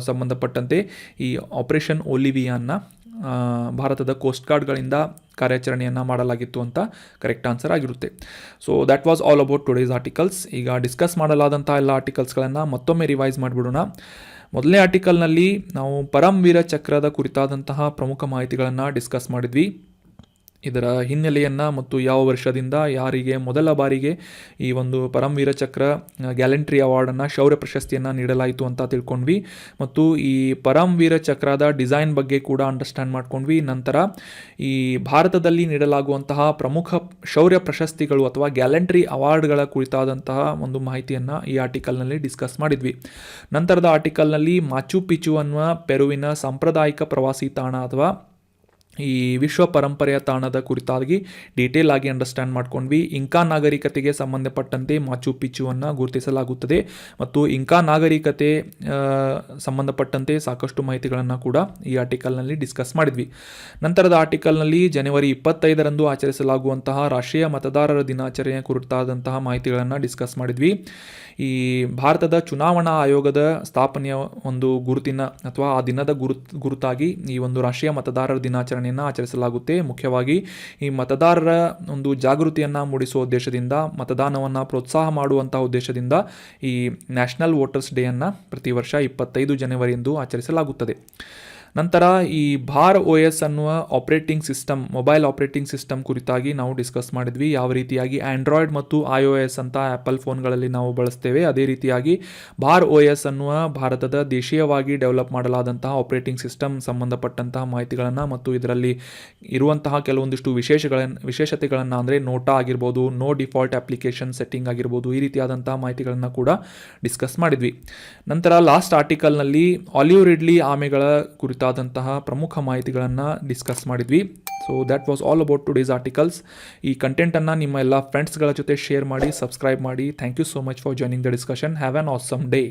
ಸಂಬಂಧಪಟ್ಟಂತೆ ಈ ಆಪರೇಷನ್ ಒಲಿವಿಯಾನ ಭಾರತದ ಕೋಸ್ಟ್ ಗಾರ್ಡ್ಗಳಿಂದ ಕಾರ್ಯಾಚರಣೆಯನ್ನು ಮಾಡಲಾಗಿತ್ತು ಅಂತ ಕರೆಕ್ಟ್ ಆನ್ಸರ್ ಆಗಿರುತ್ತೆ. So that was all about today's articles. ಈಗ ಡಿಸ್ಕಸ್ ಮಾಡಲಾದಂಥ ಎಲ್ಲ ಆರ್ಟಿಕಲ್ಸ್ಗಳನ್ನು ಮತ್ತೊಮ್ಮೆ ರಿವೈಸ್ ಮಾಡಿಬಿಡೋಣ. ಮೊದಲನೇ ಆರ್ಟಿಕಲ್ನಲ್ಲಿ ನಾವು ಪರಮವೀರ ಚಕ್ರದ ಕುರಿತಾದಂತಹ ಪ್ರಮುಖ ಮಾಹಿತಿಗಳನ್ನು ಡಿಸ್ಕಸ್ ಮಾಡಿದ್ವಿ. ಇದರ ಹಿನ್ನೆಲೆಯನ್ನು ಮತ್ತು ಯಾವ ವರ್ಷದಿಂದ ಯಾರಿಗೆ ಮೊದಲ ಬಾರಿಗೆ ಈ ಒಂದು ಪರಮವೀರ ಚಕ್ರ ಗ್ಯಾಲೆಂಟ್ರಿ ಅವಾರ್ಡನ್ನು ಶೌರ್ಯ ಪ್ರಶಸ್ತಿಯನ್ನು ನೀಡಲಾಯಿತು ಅಂತ ತಿಳ್ಕೊಂಡ್ವಿ. ಮತ್ತು ಈ ಪರಮವೀರ ಚಕ್ರದ ಡಿಸೈನ್ ಬಗ್ಗೆ ಕೂಡ ಅಂಡರ್ಸ್ಟ್ಯಾಂಡ್ ಮಾಡ್ಕೊಂಡ್ವಿ. ನಂತರ ಈ ಭಾರತದಲ್ಲಿ ನೀಡಲಾಗುವಂತಹ ಪ್ರಮುಖ ಶೌರ್ಯ ಪ್ರಶಸ್ತಿಗಳು ಅಥವಾ ಗ್ಯಾಲೆಂಟ್ರಿ ಅವಾರ್ಡ್ಗಳ ಕುರಿತಾದಂತಹ ಒಂದು ಮಾಹಿತಿಯನ್ನು ಈ ಆರ್ಟಿಕಲ್ನಲ್ಲಿ ಡಿಸ್ಕಸ್ ಮಾಡಿದ್ವಿ. ನಂತರದ ಆರ್ಟಿಕಲ್ನಲ್ಲಿ ಮಾಚು ಪಿಚು ಅನ್ನುವ ಪೆರುವಿನ ಸಾಂಪ್ರದಾಯಿಕ ಪ್ರವಾಸಿ ತಾಣ ಅಥವಾ ಈ ವಿಶ್ವ ಪರಂಪರೆಯ ತಾಣದ ಕುರಿತಾಗಿ ಡೀಟೇಲ್ ಆಗಿ ಅಂಡರ್ಸ್ಟ್ಯಾಂಡ್ ಮಾಡ್ಕೊಂಡ್ವಿ. ಇಂಕಾ ನಾಗರಿಕತೆಗೆ ಸಂಬಂಧಪಟ್ಟಂತೆ ಮಾಚು ಪಿಚುವನ್ನು ಗುರುತಿಸಲಾಗುತ್ತದೆ ಮತ್ತು ಇಂಕಾ ನಾಗರಿಕತೆ ಸಂಬಂಧಪಟ್ಟಂತೆ ಸಾಕಷ್ಟು ಮಾಹಿತಿಗಳನ್ನು ಕೂಡ ಈ ಆರ್ಟಿಕಲ್ನಲ್ಲಿ ಡಿಸ್ಕಸ್ ಮಾಡಿದ್ವಿ. ನಂತರದ ಆರ್ಟಿಕಲ್ನಲ್ಲಿ ಜನವರಿ 25ರಂದು ಆಚರಿಸಲಾಗುವಂತಹ ರಾಷ್ಟ್ರೀಯ ಮತದಾರರ ದಿನಾಚರಣೆಯ ಕುರಿತಾದಂತಹ ಮಾಹಿತಿಗಳನ್ನು ಡಿಸ್ಕಸ್ ಮಾಡಿದ್ವಿ. ಈ ಭಾರತದ ಚುನಾವಣಾ ಆಯೋಗದ ಸ್ಥಾಪನೆಯ ಒಂದು ಗುರುತಿನ ಅಥವಾ ಆ ದಿನದ ಗುರುತಾಗಿ ಈ ಒಂದು ರಾಷ್ಟ್ರೀಯ ಮತದಾರರ ದಿನಾಚರಣೆಯನ್ನು ಆಚರಿಸಲಾಗುತ್ತೆ. ಮುಖ್ಯವಾಗಿ ಈ ಮತದಾರರ ಒಂದು ಜಾಗೃತಿಯನ್ನು ಮೂಡಿಸುವ ಉದ್ದೇಶದಿಂದ, ಮತದಾನವನ್ನು ಪ್ರೋತ್ಸಾಹ ಮಾಡುವಂತಹ ಉದ್ದೇಶದಿಂದ ಈ ನ್ಯಾಷನಲ್ ವೋಟರ್ಸ್ ಡೇ ಅನ್ನು ಪ್ರತಿ ವರ್ಷ 25 ಜನವರಿಯಂದು ಆಚರಿಸಲಾಗುತ್ತದೆ. ನಂತರ ಈ ಭಾರ್ OS ಅನ್ನುವ operating system, mobile operating system ಕುರಿತಾಗಿ ನಾವು ಡಿಸ್ಕಸ್ ಮಾಡಿದ್ವಿ. ಯಾವ ರೀತಿಯಾಗಿ ಆಂಡ್ರಾಯ್ಡ್ ಮತ್ತು iOS ಅಂತ ಆ್ಯಪಲ್ ಫೋನ್ಗಳಲ್ಲಿ ನಾವು ಬಳಸ್ತೇವೆ, ಅದೇ ರೀತಿಯಾಗಿ ಭಾರ್ OS ಅನ್ನುವ ಭಾರತದ ದೇಶೀಯವಾಗಿ ಡೆವಲಪ್ ಮಾಡಲಾದಂತಹ ಆಪರೇಟಿಂಗ್ ಸಿಸ್ಟಮ್ ಸಂಬಂಧಪಟ್ಟಂತಹ ಮಾಹಿತಿಗಳನ್ನು ಮತ್ತು ಇದರಲ್ಲಿ ಇರುವಂತಹ ಕೆಲವೊಂದಿಷ್ಟು ವಿಶೇಷತೆಗಳನ್ನು ಅಂದರೆ ನೋಟಾ ಆಗಿರ್ಬೋದು, ನೋ ಡಿಫಾಲ್ಟ್ ಅಪ್ಲಿಕೇಶನ್ ಸೆಟ್ಟಿಂಗ್ ಆಗಿರ್ಬೋದು, ಈ ರೀತಿಯಾದಂತಹ ಮಾಹಿತಿಗಳನ್ನು ಕೂಡ ಡಿಸ್ಕಸ್ ಮಾಡಿದ್ವಿ. ನಂತರ ಲಾಸ್ಟ್ ಆರ್ಟಿಕಲ್ನಲ್ಲಿ ಆಲಿವ್ ರಿಡ್ಲಿ ಆಮೆಗಳ ಕುರಿತಾದಂತಹ ಪ್ರಮುಖ ಮಾಹಿತಿಗಳನ್ನು ಡಿಸ್ಕಸ್ ಮಾಡಿದ್ವಿ. So that was all about today's articles. ಈ ಕಂಟೆಂಟನ್ನು ನಿಮ್ಮ ಎಲ್ಲ ಫ್ರೆಂಡ್ಸ್ಗಳ ಜೊತೆ ಶೇರ್ ಮಾಡಿ, ಸಬ್ಸ್ಕ್ರೈಬ್ ಮಾಡಿ. Thank you so much for joining the discussion. Have an awesome day.